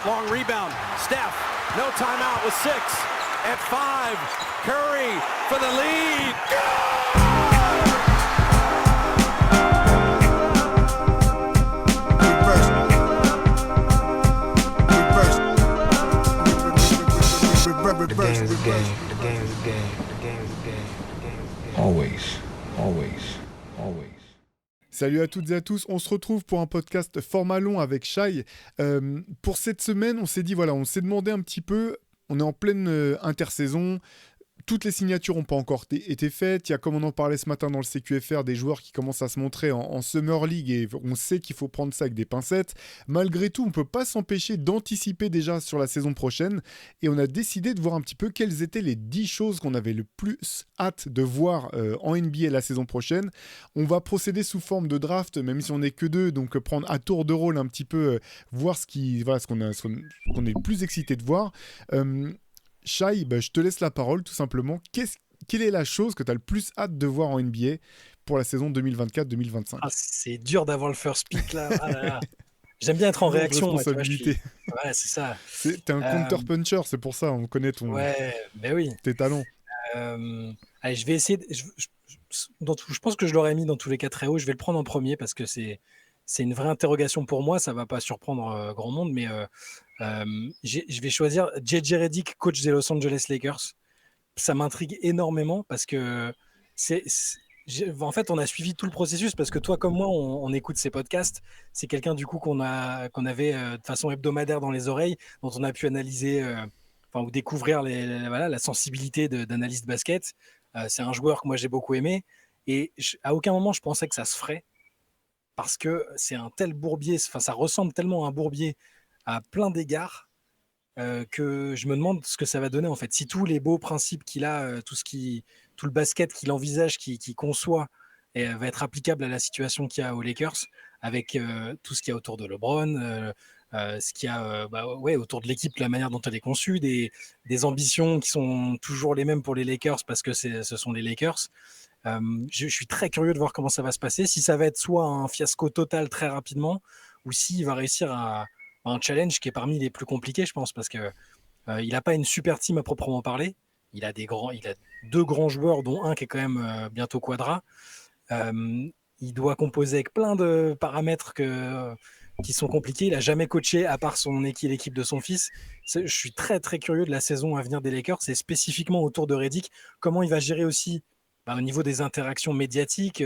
long rebound. Steph, no timeout with 6. At 5, Curry for the lead. Always. Salut à toutes et à tous, on se retrouve pour un podcast format long avec Shai. Pour cette semaine, on s'est dit, voilà, on s'est demandé un petit peu, on est en pleine intersaison, toutes les signatures n'ont pas encore été faites, il y a, comme on en parlait ce matin dans le CQFR, des joueurs qui commencent à se montrer en Summer League et on sait qu'il faut prendre ça avec des pincettes. Malgré tout, on ne peut pas s'empêcher d'anticiper déjà sur la saison prochaine et on a décidé de voir un petit peu quelles étaient les 10 choses qu'on avait le plus hâte de voir en NBA la saison prochaine. On va procéder sous forme de draft, même si on n'est que deux, donc prendre à tour de rôle un petit peu, voir ce qu'on est le plus excité de voir. Shai, je te laisse la parole tout simplement. Quelle est la chose que tu as le plus hâte de voir en NBA pour la saison 2024-2025 ? C'est dur d'avoir le first pick là. Ah là là. J'aime bien être en réaction. Responsabilité. Ouais, c'est ça. T'es un counter-puncher, c'est pour ça, on connaît tes talents. Allez, je vais essayer. Je pense que je l'aurais mis dans tous les cas très haut. Je vais le prendre en premier parce que c'est une vraie interrogation pour moi. Ça ne va pas surprendre grand monde, mais je vais choisir JJ Redick, coach des Los Angeles Lakers. Ça m'intrigue énormément parce que en fait, on a suivi tout le processus parce que toi comme moi, on écoute ces podcasts. C'est quelqu'un du coup qu'on avait de façon hebdomadaire dans les oreilles, dont on a pu analyser ou découvrir la sensibilité d'analyse de basket. C'est un joueur que moi j'ai beaucoup aimé et à aucun moment je pensais que ça se ferait parce que c'est un tel bourbier, ça ressemble tellement à un bourbier à plein d'égards que je me demande ce que ça va donner en fait. Si tous les beaux principes qu'il a, tout le basket qu'il envisage, qu'il conçoit, va être applicable à la situation qu'il y a aux Lakers, avec tout ce qu'il y a autour de LeBron, ce qu'il y a autour de l'équipe, la manière dont elle est conçue, des ambitions qui sont toujours les mêmes pour les Lakers parce que ce sont les Lakers. Je suis très curieux de voir comment ça va se passer, si ça va être soit un fiasco total très rapidement, ou s'il va réussir à un challenge qui est parmi les plus compliqués, je pense, parce que il n'a pas une super team à proprement parler. Il a deux grands joueurs, dont un qui est quand même bientôt quadra. Il doit composer avec plein de paramètres qui sont compliqués. Il n'a jamais coaché à part l'équipe de son fils. Je suis très très curieux de la saison à venir des Lakers, et spécifiquement autour de Redick, comment il va gérer aussi au niveau des interactions médiatiques.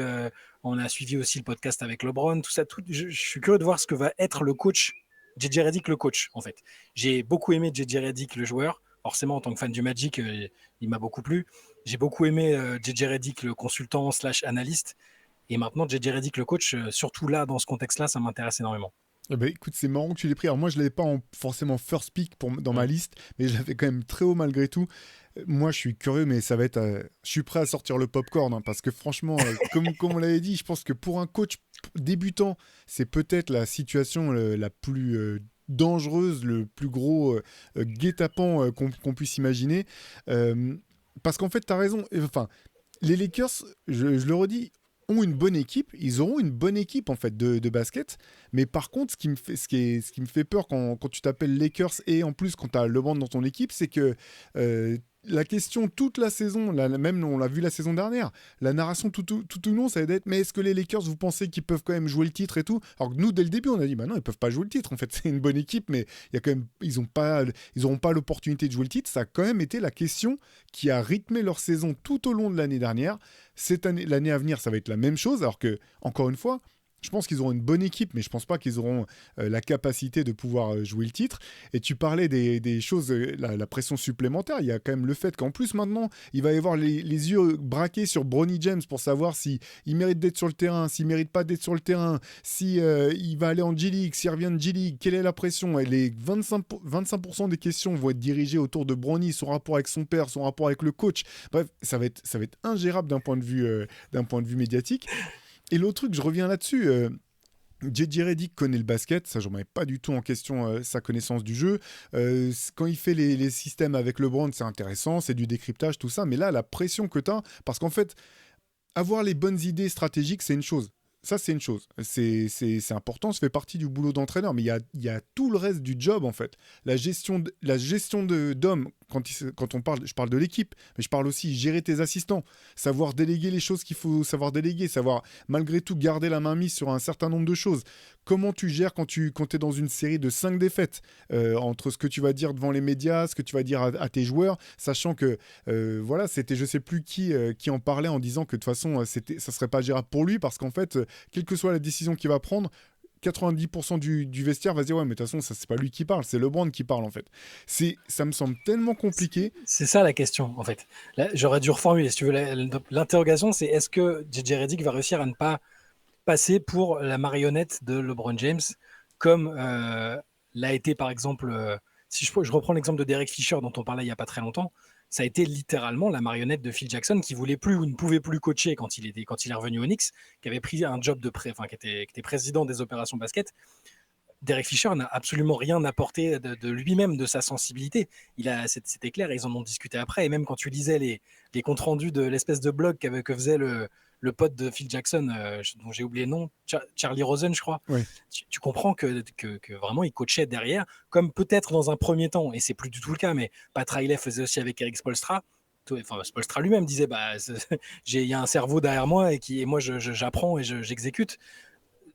On a suivi aussi le podcast avec LeBron, tout ça. Je suis curieux de voir ce que va être le coach, JJ Redick le coach en fait. J'ai beaucoup aimé JJ Redick le joueur, forcément en tant que fan du Magic, il m'a beaucoup plu. J'ai beaucoup aimé JJ Redick le consultant / analyste, et maintenant JJ Redick le coach, surtout là dans ce contexte-là, ça m'intéresse énormément. Écoute, c'est marrant que tu l'aies pris. Alors moi, je ne l'avais pas forcément first pick dans ma liste, mais je l'avais quand même très haut malgré tout. Moi, je suis curieux, mais ça va être... je suis prêt à sortir le popcorn, parce que franchement, comme on l'avait dit, je pense que pour un coach débutant, c'est peut-être la situation la plus dangereuse, le plus gros guet-apens qu'on puisse imaginer. Parce qu'en fait, tu as raison. Enfin, les Lakers, je le redis, ont une bonne équipe, ils auront une bonne équipe en fait de basket, mais par contre ce qui me fait peur quand tu t'appelles Lakers et en plus quand tu as LeBron dans ton équipe, c'est que la question toute la saison, même on l'a vu la saison dernière, la narration tout au long, ça va être mais est-ce que les Lakers, vous pensez qu'ils peuvent quand même jouer le titre et tout? Alors que nous dès le début on a dit non, ils peuvent pas jouer le titre, en fait c'est une bonne équipe, mais il y a quand même, ils auront pas l'opportunité de jouer le titre. Ça a quand même été la question qui a rythmé leur saison tout au long de l'année dernière. L'année à venir ça va être la même chose, alors que encore une fois, je pense qu'ils auront une bonne équipe, mais je pense pas qu'ils auront la capacité de pouvoir jouer le titre. Et tu parlais des choses, la pression supplémentaire. Il y a quand même le fait qu'en plus maintenant, il va y avoir les yeux braqués sur Bronny James pour savoir s'il mérite d'être sur le terrain, s'il mérite pas d'être sur le terrain, si il va aller en G-League, s'il revient de G-League, quelle est la pression. Et les 25% des questions vont être dirigées autour de Bronny, son rapport avec son père, son rapport avec le coach. Bref, ça va être ingérable d'un point de vue médiatique. Et l'autre truc, je reviens là-dessus, JJ Redick connaît le basket, ça je ne remets pas du tout en question sa connaissance du jeu. Quand il fait les systèmes avec LeBron, c'est intéressant, c'est du décryptage, tout ça, mais là, la pression que tu as, parce qu'en fait, avoir les bonnes idées stratégiques, c'est une chose. Ça, c'est une chose. C'est important, ça fait partie du boulot d'entraîneur, mais il y a tout le reste du job, en fait. La gestion d'hommes, quand on parle, je parle de l'équipe, mais je parle aussi gérer tes assistants, savoir déléguer les choses qu'il faut savoir déléguer, savoir malgré tout garder la main mise sur un certain nombre de choses. Comment tu gères quand tu es dans une série de 5 défaites, entre ce que tu vas dire devant les médias, ce que tu vas dire à tes joueurs, sachant que, voilà, c'était je sais plus qui en parlait en disant que de toute façon, ça serait pas gérable pour lui, parce qu'en fait, quelle que soit la décision qu'il va prendre, 90% du vestiaire va se dire ouais mais de toute façon ça c'est pas lui qui parle, c'est LeBron qui parle en fait. Ça me semble tellement compliqué. C'est ça la question en fait. Là, j'aurais dû reformuler si tu veux. L'interrogation c'est est-ce que JJ Redick va réussir à ne pas passer pour la marionnette de LeBron James comme l'a été par exemple, si je reprends l'exemple de Derek Fisher dont on parlait il y a pas très longtemps, ça a été littéralement la marionnette de Phil Jackson qui voulait plus ou ne pouvait plus coacher quand il est revenu au Knicks, qui avait pris un job qui était président des opérations basket. Derek Fisher n'a absolument rien apporté de lui-même, de sa sensibilité. C'était clair, ils en ont discuté après. Et même quand tu lisais les comptes rendus de l'espèce de blog que faisait le pote de Phil Jackson, dont j'ai oublié le nom, Charlie Rosen, je crois, Ouais. tu comprends que vraiment il coachait derrière, comme peut-être dans un premier temps, et c'est plus du tout le cas, mais Pat Riley faisait aussi avec Eric Spoelstra. Enfin, Spoelstra lui-même disait il y a un cerveau derrière moi et moi j'apprends et j'exécute.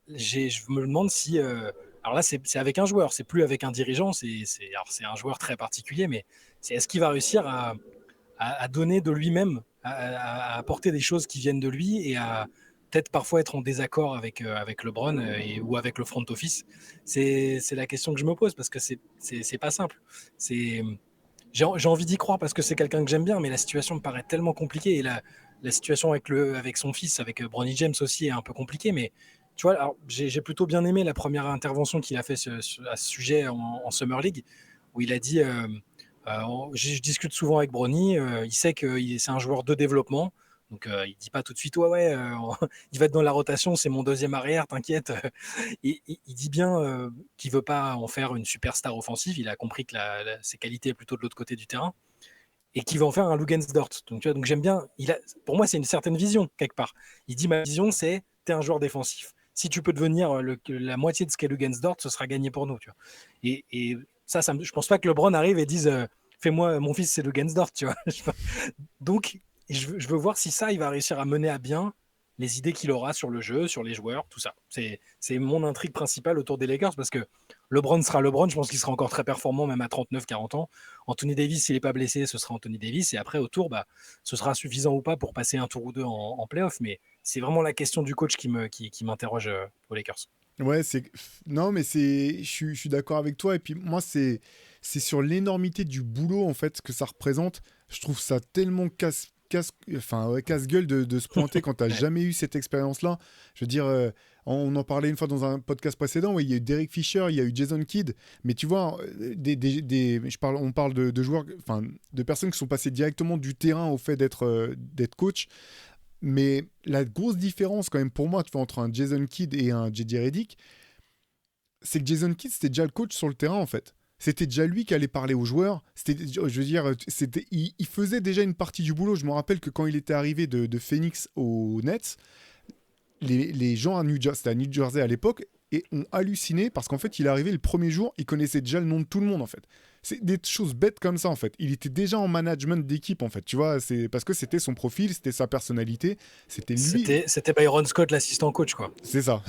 Je me demande si. Alors là, c'est avec un joueur, c'est plus avec un dirigeant. Alors c'est un joueur très particulier, mais est-ce qu'il va réussir à donner de lui-même, à apporter des choses qui viennent de lui et à peut-être parfois être en désaccord avec LeBron ou avec le front office. C'est la question que je me pose parce que c'est pas simple. J'ai envie d'y croire parce que c'est quelqu'un que j'aime bien, mais la situation me paraît tellement compliquée et la situation avec son fils, avec Bronny James aussi est un peu compliquée, mais tu vois, alors, j'ai plutôt bien aimé la première intervention qu'il a fait à ce sujet en Summer League, où il a dit je discute souvent avec Bronny, il sait que c'est un joueur de développement, donc il dit pas tout de suite il va être dans la rotation, c'est mon deuxième arrière, t'inquiète. Il dit bien qu'il veut pas en faire une superstar offensive, il a compris que ses qualités est plutôt de l'autre côté du terrain, et qu'il va en faire un Lugensdort. Donc, tu vois, donc j'aime bien, pour moi c'est une certaine vision quelque part. Il dit ma vision c'est t'es un joueur défensif. Si tu peux devenir la moitié de ce qu'est Lugensdort, ce sera gagné pour nous. Tu vois. Et ça, je pense pas que LeBron arrive et dise fais-moi, mon fils c'est Lugensdort. Tu vois. Donc, je veux voir si ça, il va réussir à mener à bien les idées qu'il aura sur le jeu, sur les joueurs, tout ça. C'est mon intrigue principale autour des Lakers parce que LeBron sera LeBron, je pense qu'il sera encore très performant même à 39-40 ans. Anthony Davis, s'il n'est pas blessé, ce sera Anthony Davis. Et après, au tour, ce sera suffisant ou pas pour passer un tour ou deux en playoff. Mais c'est vraiment la question du coach qui m'interroge aux Lakers. Ouais, non, mais je suis d'accord avec toi. Et puis moi, c'est sur l'énormité du boulot en fait que ça représente. Je trouve ça tellement casse-gueule de se pointer quand t'as jamais eu cette expérience-là. Je veux dire, on en parlait une fois dans un podcast précédent. Ouais, il y a eu Derek Fisher, il y a eu Jason Kidd, mais tu vois, on parle de joueurs, enfin, de personnes qui sont passées directement du terrain au fait d'être coach. Mais la grosse différence quand même pour moi, tu vois, entre un Jason Kidd et un JJ Redick, c'est que Jason Kidd c'était déjà le coach sur le terrain en fait. C'était déjà lui qui allait parler aux joueurs. Je veux dire, il faisait déjà une partie du boulot. Je me rappelle que quand il était arrivé de Phoenix aux Nets, les gens c'était à New Jersey à l'époque, et ont halluciné parce qu'en fait, il est arrivé le premier jour, il connaissait déjà le nom de tout le monde en fait. C'est des choses bêtes comme ça en fait. Il était déjà en management d'équipe en fait, tu vois, c'est parce que c'était son profil, c'était sa personnalité, c'était lui. C'était Byron Scott l'assistant coach quoi. C'est ça.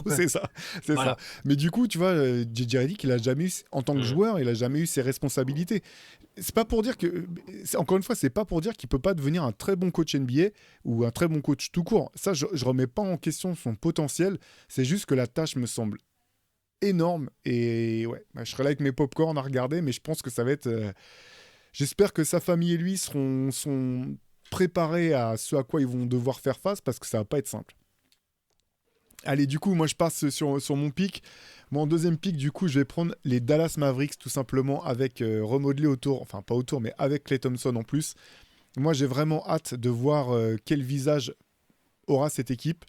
C'est ça. Voilà. Mais du coup, tu vois, JJ Redick, il a jamais eu, en tant que joueur, il a jamais eu ses responsabilités. C'est pas pour dire que, encore une fois, c'est pas pour dire qu'il peut pas devenir un très bon coach NBA ou un très bon coach tout court. Ça, je remets pas en question son potentiel. C'est juste que la tâche me semble énorme et ouais, je serai là avec mes popcorn à regarder, mais je pense que ça va être. J'espère que sa famille et lui sont préparés à ce à quoi ils vont devoir faire face parce que ça va pas être simple. Allez, du coup, moi je passe sur mon pick. Moi en deuxième pick, du coup, je vais prendre les Dallas Mavericks tout simplement avec remodelé autour, enfin pas autour, mais avec Klay Thompson en plus. Moi j'ai vraiment hâte de voir quel visage aura cette équipe.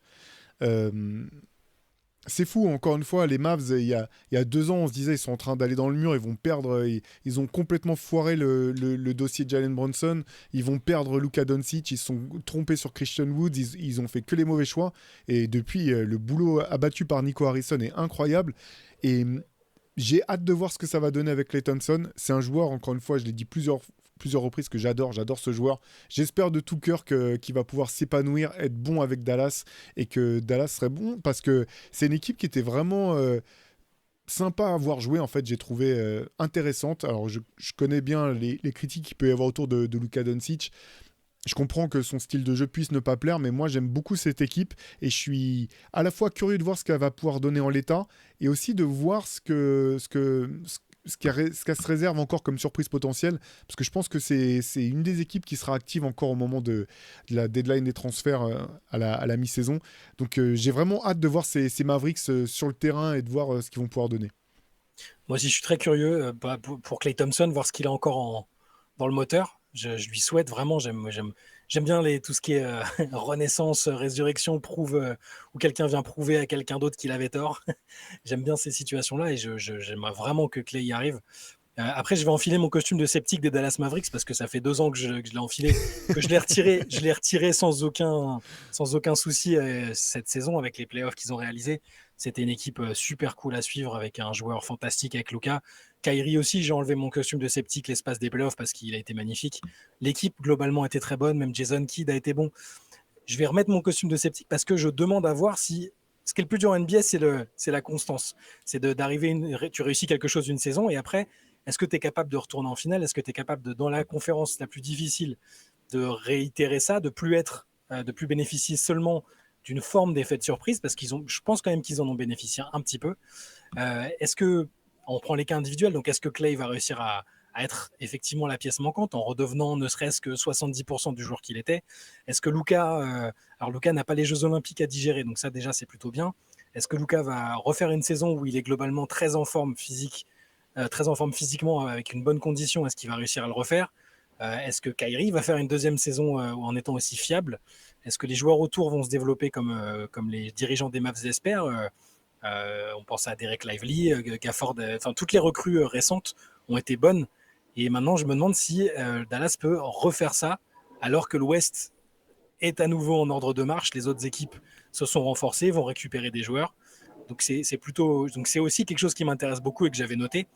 C'est fou, encore une fois, les Mavs, il y a 2 ans, on se disait ils sont en train d'aller dans le mur, ils vont perdre, ils ont complètement foiré le dossier Jalen Brunson, ils vont perdre Luka Doncic, ils se sont trompés sur Christian Woods, ils ont fait que les mauvais choix, et depuis, le boulot abattu par Nico Harrison est incroyable, et j'ai hâte de voir ce que ça va donner avec Klay Thompson. C'est un joueur, encore une fois, je l'ai dit plusieurs reprises, que j'adore ce joueur. J'espère de tout cœur qu'il va pouvoir s'épanouir, être bon avec Dallas, et que Dallas serait bon, parce que c'est une équipe qui était vraiment sympa à voir jouer, en fait, j'ai trouvé intéressante. Alors, je connais bien les critiques qu'il peut y avoir autour de Luka Doncic. Je comprends que son style de jeu puisse ne pas plaire, mais moi j'aime beaucoup cette équipe et je suis à la fois curieux de voir ce qu'elle va pouvoir donner en l'état et aussi de voir ce qu'elle se réserve encore comme surprise potentielle, parce que je pense que c'est une des équipes qui sera active encore au moment de la deadline des transferts à la mi-saison. Donc j'ai vraiment hâte de voir ces Mavericks sur le terrain et de voir ce qu'ils vont pouvoir donner. Moi aussi, je suis très curieux pour Klay Thompson, voir ce qu'il a encore dans le moteur. Je lui souhaite vraiment, j'aime bien tout ce qui est renaissance, résurrection, où quelqu'un vient prouver à quelqu'un d'autre qu'il avait tort. J'aime bien ces situations-là et j'aimerais vraiment que Klay y arrive. Après, je vais enfiler mon costume de sceptique des Dallas Mavericks parce que ça fait 2 ans que je l'ai enfilé, que je l'ai retiré sans aucun souci cette saison avec les playoffs qu'ils ont réalisés. C'était une équipe super cool à suivre avec un joueur fantastique avec Luka. Kyrie aussi, j'ai enlevé mon costume de sceptique l'espace des playoffs parce qu'il a été magnifique. L'équipe globalement était très bonne, même Jason Kidd a été bon. Je vais remettre mon costume de sceptique parce que je demande à voir si ce qui est le plus dur en NBA, c'est la constance. C'est d'arriver, tu réussis quelque chose d'une saison et après, est-ce que tu es capable de retourner en finale? Est-ce que tu es capable dans la conférence la plus difficile, de réitérer ça, de plus bénéficier seulement d'une forme d'effet de surprise, parce je pense quand même qu'ils en ont bénéficié un petit peu. Est-ce que, on prend les cas individuels, donc est-ce que Klay va réussir à être effectivement la pièce manquante en redevenant ne serait-ce que 70% du joueur qu'il était? Est-ce que Luka, alors Luka n'a pas les Jeux Olympiques à digérer, donc ça déjà c'est plutôt bien. Est-ce que Luka va refaire une saison où il est globalement très en forme physiquement avec une bonne condition? Est-ce qu'il va réussir à le refaire? Est-ce que Kyrie va faire une deuxième saison en étant aussi fiable? Est-ce que les joueurs autour vont se développer comme les dirigeants des Mavs espèrent? On pense à Derek Lively, Gafford, toutes les recrues récentes ont été bonnes. Et maintenant, je me demande si Dallas peut refaire ça alors que l'Ouest est à nouveau en ordre de marche. Les autres équipes se sont renforcées, vont récupérer des joueurs. Donc c'est aussi quelque chose qui m'intéresse beaucoup et que j'avais noté.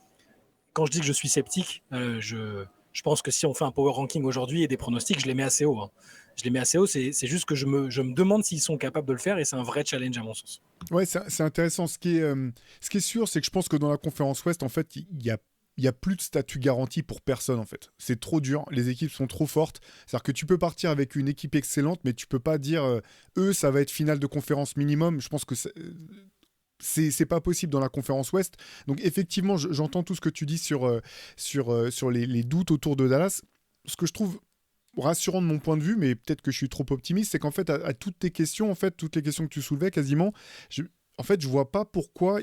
Quand je dis que je suis sceptique, je pense que si on fait un power ranking aujourd'hui et des pronostics, je les mets assez haut. Je les mets assez haut, c'est juste que je me demande s'ils sont capables de le faire et c'est un vrai challenge à mon sens. Ouais, c'est intéressant. Ce qui est sûr, c'est que je pense que dans la conférence Ouest, en fait, il y a plus de statut garanti pour personne, en fait. C'est trop dur, les équipes sont trop fortes. C'est-à-dire que tu peux partir avec une équipe excellente, mais tu peux pas dire eux, ça va être finale de conférence minimum. Je pense que c'est pas possible dans la conférence Ouest. Donc effectivement, j'entends tout ce que tu dis sur les doutes autour de Dallas. Ce que je trouve rassurant de mon point de vue, mais peut-être que je suis trop optimiste, c'est qu'en fait, à toutes tes questions, en fait, toutes les questions que tu soulevais quasiment, je vois pas pourquoi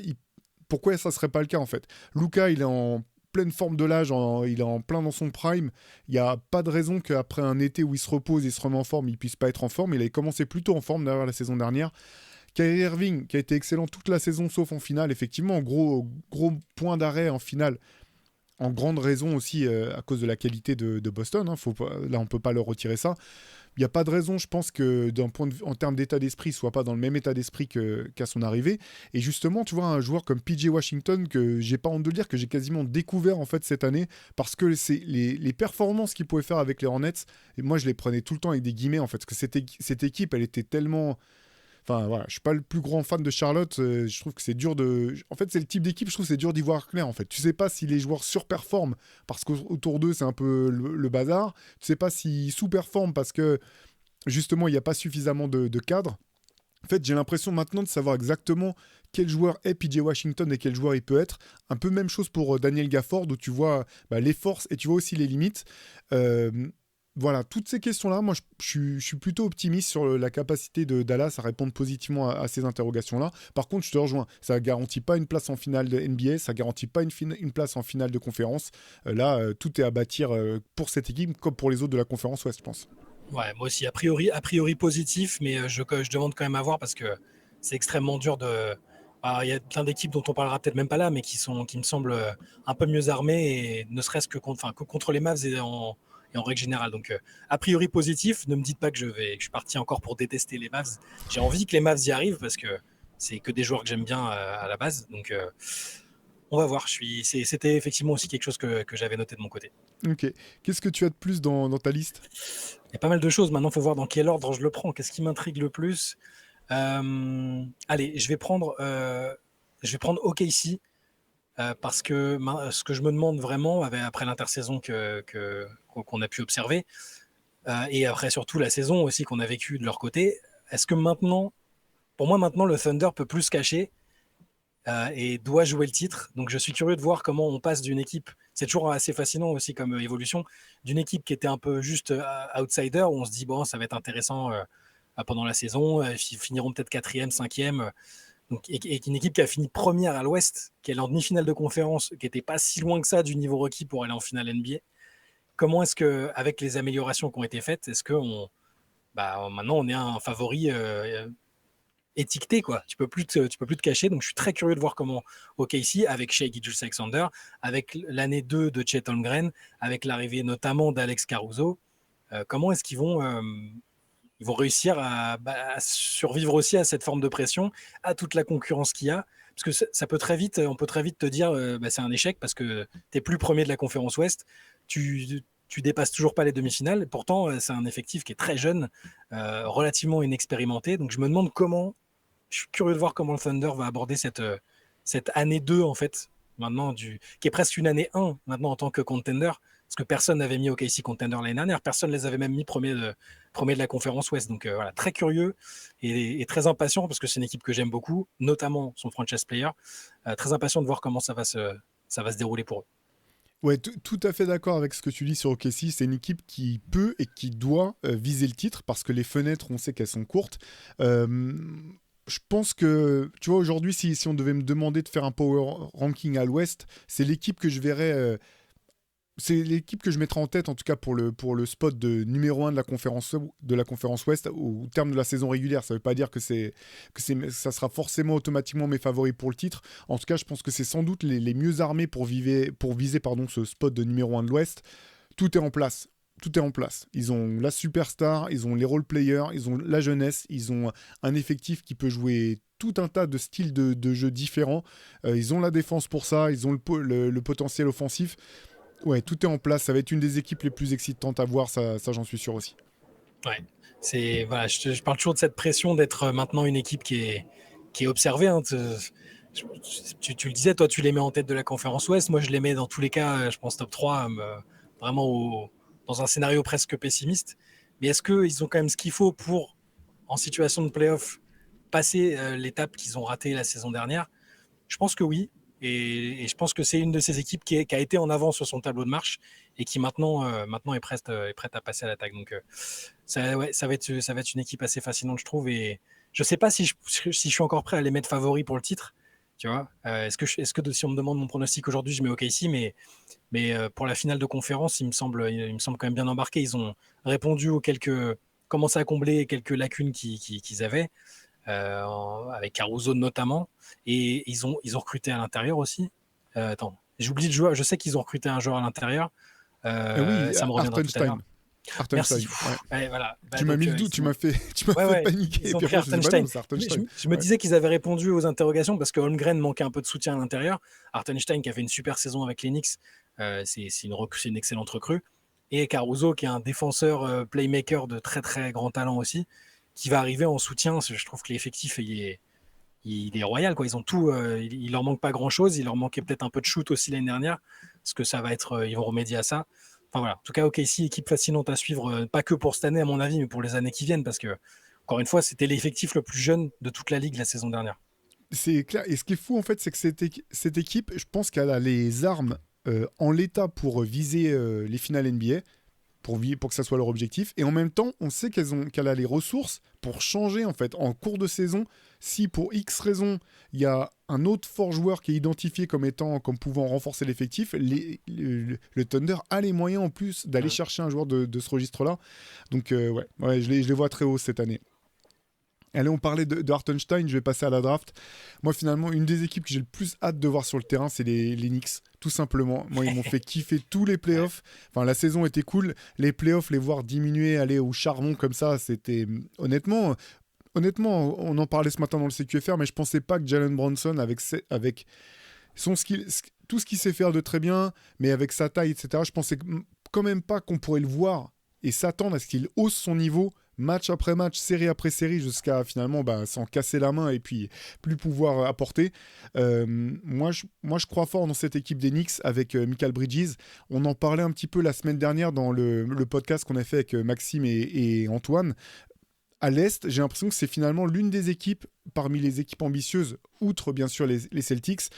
ça serait pas le cas, en fait. Luka, il est en pleine forme de l'âge, il est en plein dans son prime. Il n'y a pas de raison qu'après un été où il se repose, il se remet en forme, il puisse pas être en forme. Il a commencé plutôt en forme d'ailleurs la saison dernière. Kyrie Irving, qui a été excellent toute la saison, sauf en finale, effectivement, gros point d'arrêt en finale. En grande raison aussi à cause de la qualité de Boston. Là, on ne peut pas leur retirer ça. Il n'y a pas de raison, je pense, que en termes d'état d'esprit, il ne soit pas dans le même état d'esprit qu'à son arrivée. Et justement, tu vois, un joueur comme PJ Washington, que j'ai pas honte de le dire, que j'ai quasiment découvert en fait cette année, parce que c'est les performances qu'il pouvait faire avec les Hornets, et moi je les prenais tout le temps avec des guillemets, en fait, parce que cette équipe, elle était tellement... Enfin voilà, je suis pas le plus grand fan de Charlotte. Je trouve que c'est dur de. En fait, c'est le type d'équipe. Je trouve que c'est dur d'y voir clair. En fait, tu sais pas si les joueurs surperforment parce qu'autour d'eux c'est un peu le bazar. Tu sais pas s'ils sous-performent parce que justement il n'y a pas suffisamment de cadre. En fait, j'ai l'impression maintenant de savoir exactement quel joueur est PJ Washington et quel joueur il peut être. Un peu même chose pour Daniel Gafford, où tu vois les forces et tu vois aussi les limites. Voilà, toutes ces questions-là, moi je suis plutôt optimiste sur la capacité de Dallas à répondre positivement à ces interrogations-là. Par contre, je te rejoins, ça ne garantit pas une place en finale de NBA, ça ne garantit pas une place en finale de conférence. Là, tout est à bâtir pour cette équipe comme pour les autres de la conférence Ouest, je pense. Ouais, moi aussi, a priori positif, mais je demande quand même à voir parce que c'est extrêmement dur Alors, il y a plein d'équipes dont on parlera peut-être même pas là, mais qui me semblent un peu mieux armées, et ne serait-ce que contre les Mavs et en règle générale. Donc, a priori positif. Ne me dites pas que je suis parti encore pour détester les Mavs. J'ai envie que les Mavs y arrivent parce que c'est que des joueurs que j'aime bien à la base. Donc, on va voir. C'était effectivement aussi quelque chose que j'avais noté de mon côté. Ok. Qu'est-ce que tu as de plus dans ta liste? Il y a pas mal de choses. Maintenant, il faut voir dans quel ordre je le prends. Qu'est-ce qui m'intrigue le plus? Allez, je vais prendre OKC, parce que ce que je me demande vraiment, après l'intersaison qu'on a pu observer, et après surtout la saison aussi qu'on a vécue de leur côté, est-ce que maintenant, pour moi maintenant, le Thunder peut plus se cacher et doit jouer le titre. Donc je suis curieux de voir comment on passe d'une équipe, c'est toujours assez fascinant aussi comme évolution, d'une équipe qui était un peu juste outsider, où on se dit bon, ça va être intéressant pendant la saison, ils finiront peut-être 4e, 5e, donc, et une équipe qui a fini première à l'Ouest, qui est en demi-finale de conférence, qui n'était pas si loin que ça du niveau requis pour aller en finale NBA. Comment est-ce que, avec les améliorations qui ont été faites, est-ce que maintenant on est un favori étiqueté, quoi. Tu peux plus te cacher. Donc je suis très curieux de voir comment OKC, avec Shai Gilgeous-Alexander, avec l'année 2 de Chet Holmgren, avec l'arrivée notamment d'Alex Caruso, comment est-ce qu'ils vont réussir à survivre aussi à cette forme de pression, à toute la concurrence qu'il y a. Parce que on peut très vite te dire c'est un échec parce que tu n'es plus premier de la conférence Ouest, tu dépasses toujours pas les demi-finales. Pourtant, c'est un effectif qui est très jeune, relativement inexpérimenté. Donc je me demande je suis curieux de voir comment le Thunder va aborder cette année 2, en fait, maintenant, qui est presque une année 1 maintenant en tant que contender. Parce que personne n'avait mis OKC contender l'année dernière. Personne ne les avait même mis premier de la conférence Ouest. Donc voilà, très curieux et très impatient, parce que c'est une équipe que j'aime beaucoup, notamment son franchise player. Très impatient de voir comment ça va se dérouler pour eux. Ouais, tout à fait d'accord avec ce que tu dis sur OKC. C'est une équipe qui peut et qui doit viser le titre, parce que les fenêtres, on sait qu'elles sont courtes. Je pense que, tu vois, aujourd'hui, si on devait me demander de faire un power ranking à l'Ouest, c'est l'équipe que je verrais... c'est l'équipe que je mettrai en tête, en tout cas pour le spot de numéro 1 de la conférence Ouest au terme de la saison régulière. Ça ne veut pas dire que ça sera forcément automatiquement mes favoris pour le titre. En tout cas, je pense que c'est sans doute les mieux armés pour viser ce spot de numéro 1 de l'Ouest. Tout est en place. Tout est en place. Ils ont la superstar, ils ont les role-players, ils ont la jeunesse, ils ont un effectif qui peut jouer tout un tas de styles de jeu différents. Ils ont la défense pour ça, ils ont le potentiel offensif. Ouais, tout est en place. Ça va être une des équipes les plus excitantes à voir, ça j'en suis sûr aussi. Ouais, je parle toujours de cette pression d'être maintenant une équipe qui est observée. Hein. Tu le disais, toi, tu les mets en tête de la conférence Ouest. Moi, je les mets dans tous les cas, je pense top 3, vraiment dans un scénario presque pessimiste. Mais est-ce qu'ils ont quand même ce qu'il faut pour, en situation de play-off, passer l'étape qu'ils ont ratée la saison dernière? Je pense que oui. Et je pense que c'est une de ces équipes qui a été en avance sur son tableau de marche et qui maintenant est prête à passer à l'attaque. Donc ça va être une équipe assez fascinante, je trouve. Et je ne sais pas si je suis encore prêt à les mettre favoris pour le titre. Tu vois, est-ce que si on me demande mon pronostic aujourd'hui, je mets OKC, mais pour la finale de conférence, il me semble quand même bien embarqué. Ils ont répondu commencé à combler quelques lacunes qu'ils avaient. Avec Caruso notamment, et ils ont recruté à l'intérieur aussi. Attends, j'oublie le joueur. Je sais qu'ils ont recruté un joueur à l'intérieur. Oui, Ça me reviendra tout à l'heure. Merci. Ouais. Ouais, voilà. Tu m'as mis le doute, tu m'as fait paniquer. Ils ont pris Hartenstein. Je me disais qu'ils avaient répondu aux interrogations parce que Holmgren manquait un peu de soutien à l'intérieur. Hartenstein qui a fait une super saison avec les Knicks, c'est une excellente recrue. Et Caruso qui est un défenseur playmaker de très très grand talent aussi, qui va arriver en soutien. Je trouve que l'effectif il est royal, quoi. Ils ont tout, il leur manque pas grand chose. Il leur manquait peut-être un peu de shoot aussi l'année dernière, parce que ça va être, ils vont remédier à ça. Enfin voilà. En tout cas, OKC, équipe fascinante à suivre, pas que pour cette année à mon avis, mais pour les années qui viennent, parce que encore une fois, c'était l'effectif le plus jeune de toute la ligue la saison dernière. C'est clair. Et ce qui est fou en fait, c'est que cette équipe, je pense qu'elle a les armes en l'état pour viser les finales NBA. Pour que ça soit leur objectif. Et en même temps, on sait qu'elle a les ressources pour changer en fait en cours de saison. Si pour X raison, il y a un autre fort joueur qui est identifié comme pouvant renforcer l'effectif, le Thunder a les moyens en plus d'aller chercher un joueur de ce registre-là. Donc je les vois très haut cette année. Allez, on parlait de Hartenstein, je vais passer à la draft. Moi, finalement, une des équipes que j'ai le plus hâte de voir sur le terrain, c'est les Knicks, tout simplement. Moi, ils m'ont fait kiffer tous les playoffs. Enfin, la saison était cool. Les playoffs, les voir diminuer, aller au charbon comme ça, c'était... Honnêtement, on en parlait ce matin dans le CQFR, mais je pensais pas que Jalen Brunson, avec son skill, tout ce qu'il sait faire de très bien, mais avec sa taille, etc., je pensais quand même pas qu'on pourrait le voir et s'attendre à ce qu'il hausse son niveau match après match, série après série, jusqu'à finalement s'en casser la main et puis plus pouvoir apporter. Moi, je crois fort dans cette équipe des Knicks avec Mikal Bridges. On en parlait un petit peu la semaine dernière dans le podcast qu'on a fait avec Maxime et Antoine. À l'Est, j'ai l'impression que c'est finalement l'une des équipes, parmi les équipes ambitieuses, outre bien sûr les Celtics,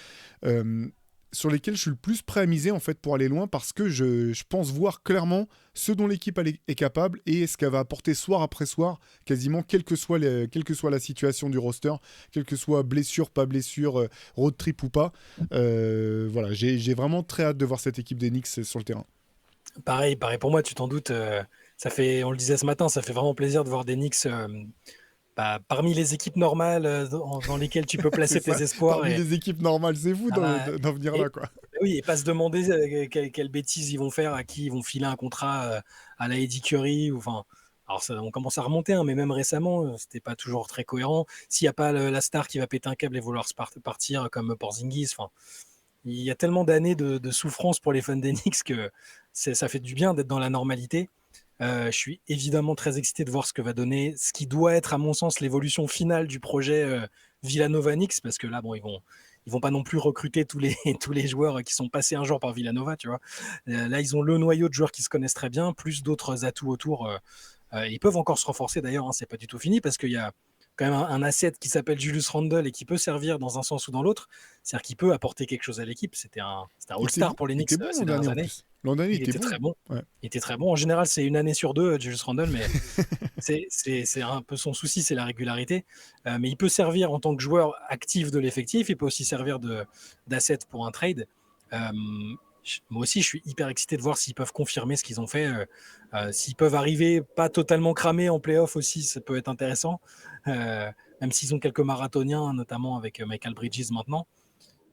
sur lesquelles je suis le plus prêt à miser en fait pour aller loin, parce que je pense voir clairement ce dont l'équipe est capable et ce qu'elle va apporter soir après soir, quasiment quelle que soit la situation du roster, quelle que soit blessure, pas blessure, road trip ou pas. Voilà, j'ai vraiment très hâte de voir cette équipe des Knicks sur le terrain. Pareil pour moi, tu t'en doutes. On le disait ce matin, ça fait vraiment plaisir de voir des Knicks parmi les équipes normales dans lesquelles tu peux placer tes espoirs. Parmi les équipes normales, c'est fou d'en venir là, quoi. Oui, et pas se demander quelle bêtise ils vont faire, à qui ils vont filer un contrat à la Eddie Curry. Alors on commence à remonter, hein, mais même récemment, c'était pas toujours très cohérent. S'il n'y a pas la star qui va péter un câble et vouloir partir comme Porzingis, il y a tellement d'années de souffrance pour les fans des Knicks que ça fait du bien d'être dans la normalité. Je suis évidemment très excité de voir ce que va donner, ce qui doit être à mon sens l'évolution finale du projet Villanova Knicks, parce que là ils vont pas non plus recruter tous les joueurs qui sont passés un jour par Villanova, tu vois. Là ils ont le noyau de joueurs qui se connaissent très bien, plus d'autres atouts autour. Ils peuvent encore se renforcer d'ailleurs, hein, c'est pas du tout fini, parce qu'il y a quand même un asset qui s'appelle Julius Randle et qui peut servir dans un sens ou dans l'autre, c'est-à-dire qu'il peut apporter quelque chose à l'équipe. C'était un all-star pour les Knicks ces dernières années. L'an dernier, Il était très bon. Ouais. Il était très bon. En général, c'est une année sur deux, Julius Randle, mais c'est un peu son souci, c'est la régularité. Mais il peut servir en tant que joueur actif de l'effectif. Il peut aussi servir d'asset pour un trade. Moi aussi, je suis hyper excité de voir s'ils peuvent confirmer ce qu'ils ont fait. S'ils peuvent arriver pas totalement cramés en playoff aussi, ça peut être intéressant. Même s'ils ont quelques marathoniens, notamment avec Mikal Bridges maintenant.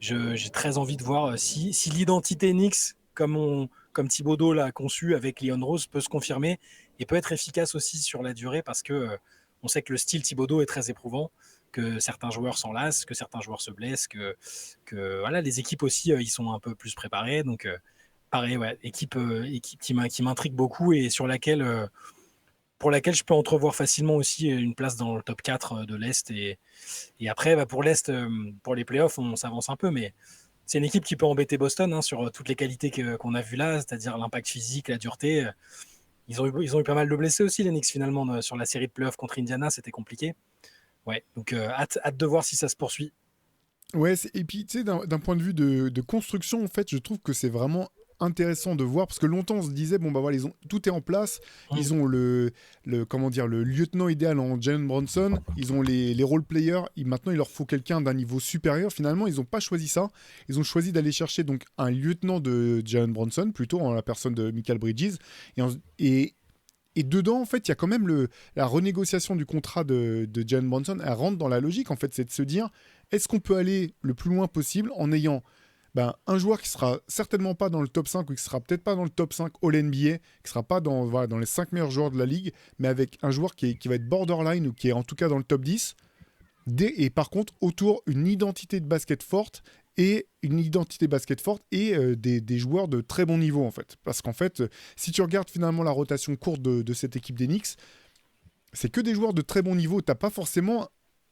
J'ai très envie de voir si l'identité Knicks, comme Thibodeau l'a conçu avec Leon Rose, peut se confirmer et peut être efficace aussi sur la durée, parce que on sait que le style Thibodeau est très éprouvant, que certains joueurs s'en lassent, que certains joueurs se blessent, que voilà, les équipes aussi ils sont un peu plus préparées. Donc pareil, ouais, équipe qui m'intrigue beaucoup et pour laquelle je peux entrevoir facilement aussi une place dans le top 4 de l'Est. Et après, pour l'Est, pour les playoffs, on s'avance un peu, mais c'est une équipe qui peut embêter Boston, hein, sur toutes les qualités qu'on a vues là, c'est-à-dire l'impact physique, la dureté. Ils ont eu pas mal de blessés aussi, les Knicks, finalement, sur la série de playoffs contre Indiana, c'était compliqué. Ouais, donc hâte de voir si ça se poursuit. Ouais, et puis tu sais, d'un point de vue de construction, en fait, je trouve que c'est vraiment intéressant de voir, parce que longtemps on se disait voilà, tout est en place, ils ont le lieutenant idéal en Jalen Brunson, ils ont les role players, maintenant il leur faut quelqu'un d'un niveau supérieur. Finalement ils n'ont pas choisi ça, ils ont choisi d'aller chercher donc un lieutenant de Jalen Brunson, plutôt en la personne de Mikal Bridges, et dedans, en fait, il y a quand même la renégociation du contrat de Jalen Brunson. Elle rentre dans la logique, en fait, c'est de se dire, est-ce qu'on peut aller le plus loin possible en ayant un joueur qui sera certainement pas dans le top 5, ou qui sera peut-être pas dans le top 5 All-NBA, qui sera pas dans les 5 meilleurs joueurs de la ligue, mais avec un joueur qui va être borderline, ou qui est en tout cas dans le top 10, et par contre, autour, une identité de basket forte, et des joueurs de très bon niveau, en fait. Parce qu'en fait, si tu regardes finalement la rotation courte de cette équipe des Knicks, c'est que des joueurs de très bon niveau. T'as pas forcément...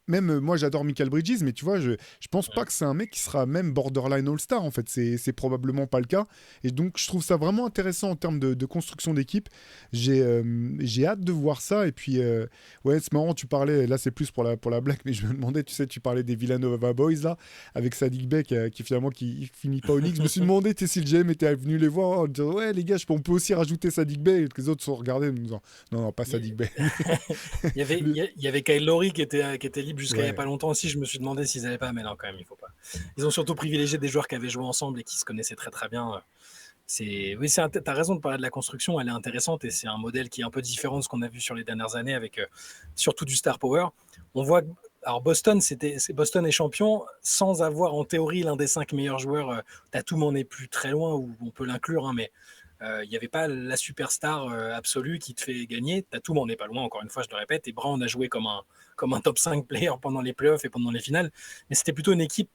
Même moi, j'adore Mikal Bridges, mais tu vois, je pense pas que c'est un mec qui sera même borderline All-Star, en fait. C'est probablement pas le cas. Et donc, je trouve ça vraiment intéressant en termes de construction d'équipe. J'ai hâte de voir ça. Et puis, ouais, c'est marrant, tu parlais, là, c'est plus pour la blague, mais je me demandais, tu parlais des Villanova Boys, là, avec Saddiq Bey, qui finalement, qui finit pas au Knicks. Je me suis demandé, si le GM était venu les voir, en disant, ouais, les gars, on peut aussi rajouter Saddiq Bey. Et que les autres sont regardés en me disant, non, pas Saddiq Bey. Il y avait Kyle Lowry qui était libre jusqu'à il n'y a pas longtemps aussi. Je me suis demandé s'ils n'allaient pas, mais non, quand même, il faut pas. Ils ont surtout privilégié des joueurs qui avaient joué ensemble et qui se connaissaient très très bien. Oui, t'as raison de parler de la construction, elle est intéressante et c'est un modèle qui est un peu différent de ce qu'on a vu sur les dernières années avec surtout du star power. On voit, alors Boston est champion sans avoir en théorie l'un des 5 meilleurs joueurs. Tatum en est plus très loin, ou on peut l'inclure, hein, mais il n'y avait pas la superstar absolue qui te fait gagner. Tatum en est pas loin, encore une fois, je le répète, et Brown a joué comme un top 5 player pendant les playoffs et pendant les finales, mais c'était plutôt une équipe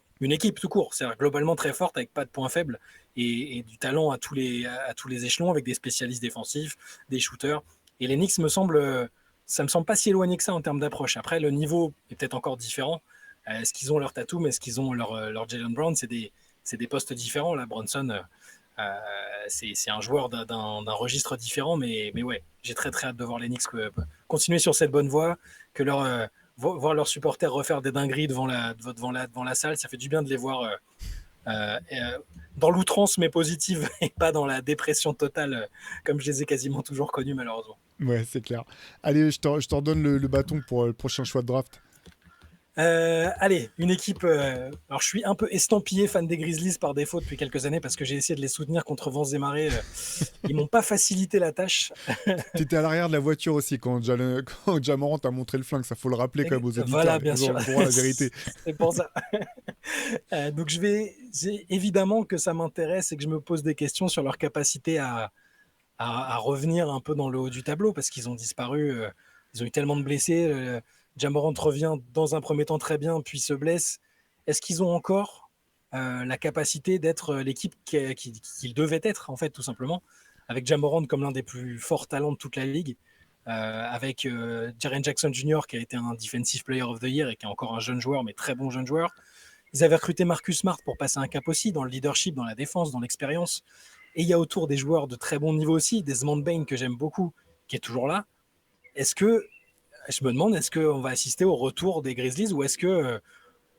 tout court, c'est-à-dire globalement très forte avec pas de points faibles et du talent à tous les échelons avec des spécialistes défensifs, des shooters. Et les Knicks ça me semble pas si éloigné que ça en termes d'approche. Après, le niveau est peut-être encore différent. Est-ce qu'ils ont leur Tatum, est-ce qu'ils ont leur Jaylen Brown? C'est des postes différents. Là, Brunson, c'est un joueur d'un registre différent, mais ouais, j'ai très très hâte de voir les Knicks continuer sur cette bonne voie, que voir leurs supporters refaire des dingueries devant la salle, ça fait du bien de les voir dans l'outrance mais positive et pas dans la dépression totale comme je les ai quasiment toujours connus malheureusement. Ouais, c'est clair. Allez, je t'en donne le bâton pour le prochain choix de draft. Allez, une équipe. Alors, je suis un peu estampillé fan des Grizzlies par défaut depuis quelques années parce que j'ai essayé de les soutenir contre vents et marées. Ils m'ont pas facilité la tâche. Tu étais à l'arrière de la voiture aussi quand Ja Morant t'a montré le flingue, ça faut le rappeler quand même aux auditeurs. Voilà, bien sûr. Pour la vérité. C'est pour ça. Donc, évidemment que ça m'intéresse et que je me pose des questions sur leur capacité à revenir un peu dans le haut du tableau parce qu'ils ont disparu. Ils ont eu tellement de blessés. Ja Morant revient dans un premier temps très bien, puis se blesse. Est-ce qu'ils ont encore la capacité d'être l'équipe qu'ils devaient être, en fait, tout simplement, avec Ja Morant comme l'un des plus forts talents de toute la ligue, avec Jaren Jackson Jr., qui a été un Defensive Player of the Year et qui est encore un jeune joueur, mais très bon jeune joueur. Ils avaient recruté Marcus Smart pour passer un cap aussi, dans le leadership, dans la défense, dans l'expérience. Et il y a autour des joueurs de très bon niveau aussi, Desmond Bane, que j'aime beaucoup, qui est toujours là. Je me demande, est-ce qu'on va assister au retour des Grizzlies ou est-ce que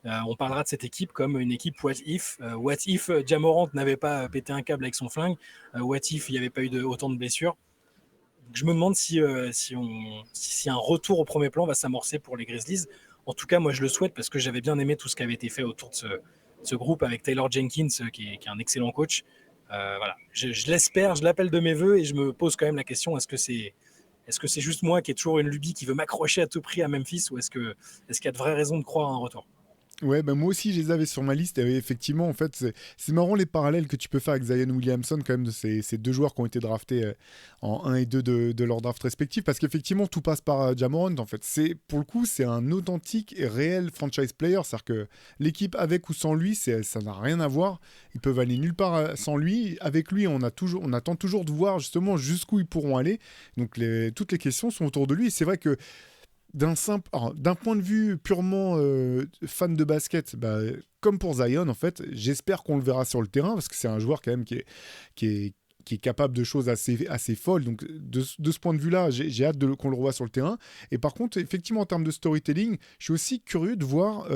on parlera de cette équipe comme une équipe what if Ja Morant n'avait pas pété un câble avec son flingue, what if il n'y avait pas eu autant de blessures. Je me demande si un retour au premier plan va s'amorcer pour les Grizzlies. En tout cas, moi je le souhaite parce que j'avais bien aimé tout ce qui avait été fait autour de ce groupe avec Taylor Jenkins qui est un excellent coach. Voilà, je l'espère, je l'appelle de mes voeux et je me pose quand même la question, est-ce que c'est juste moi qui ai toujours une lubie qui veut m'accrocher à tout prix à Memphis ou est-ce qu'il y a de vraies raisons de croire à un retour? Ouais, bah moi aussi je les avais sur ma liste et effectivement en fait c'est marrant les parallèles que tu peux faire avec Zion Williamson quand même de ces deux joueurs qui ont été draftés en 1 et 2 de leur draft respectif parce qu'effectivement tout passe par Ja Morant en fait. Pour le coup c'est un authentique et réel franchise player, c'est-à-dire que l'équipe avec ou sans lui ça n'a rien à voir, ils peuvent aller nulle part sans lui, avec lui on attend toujours de voir justement jusqu'où ils pourront aller, donc toutes les questions sont autour de lui et c'est vrai que d'un point de vue purement fan de basket, comme pour Zion, en fait, j'espère qu'on le verra sur le terrain parce que c'est un joueur quand même qui est capable de choses assez folles. Donc, de ce point de vue-là, j'ai hâte qu'on le revoie sur le terrain. Et par contre, effectivement, en termes de storytelling, je suis aussi curieux de voir.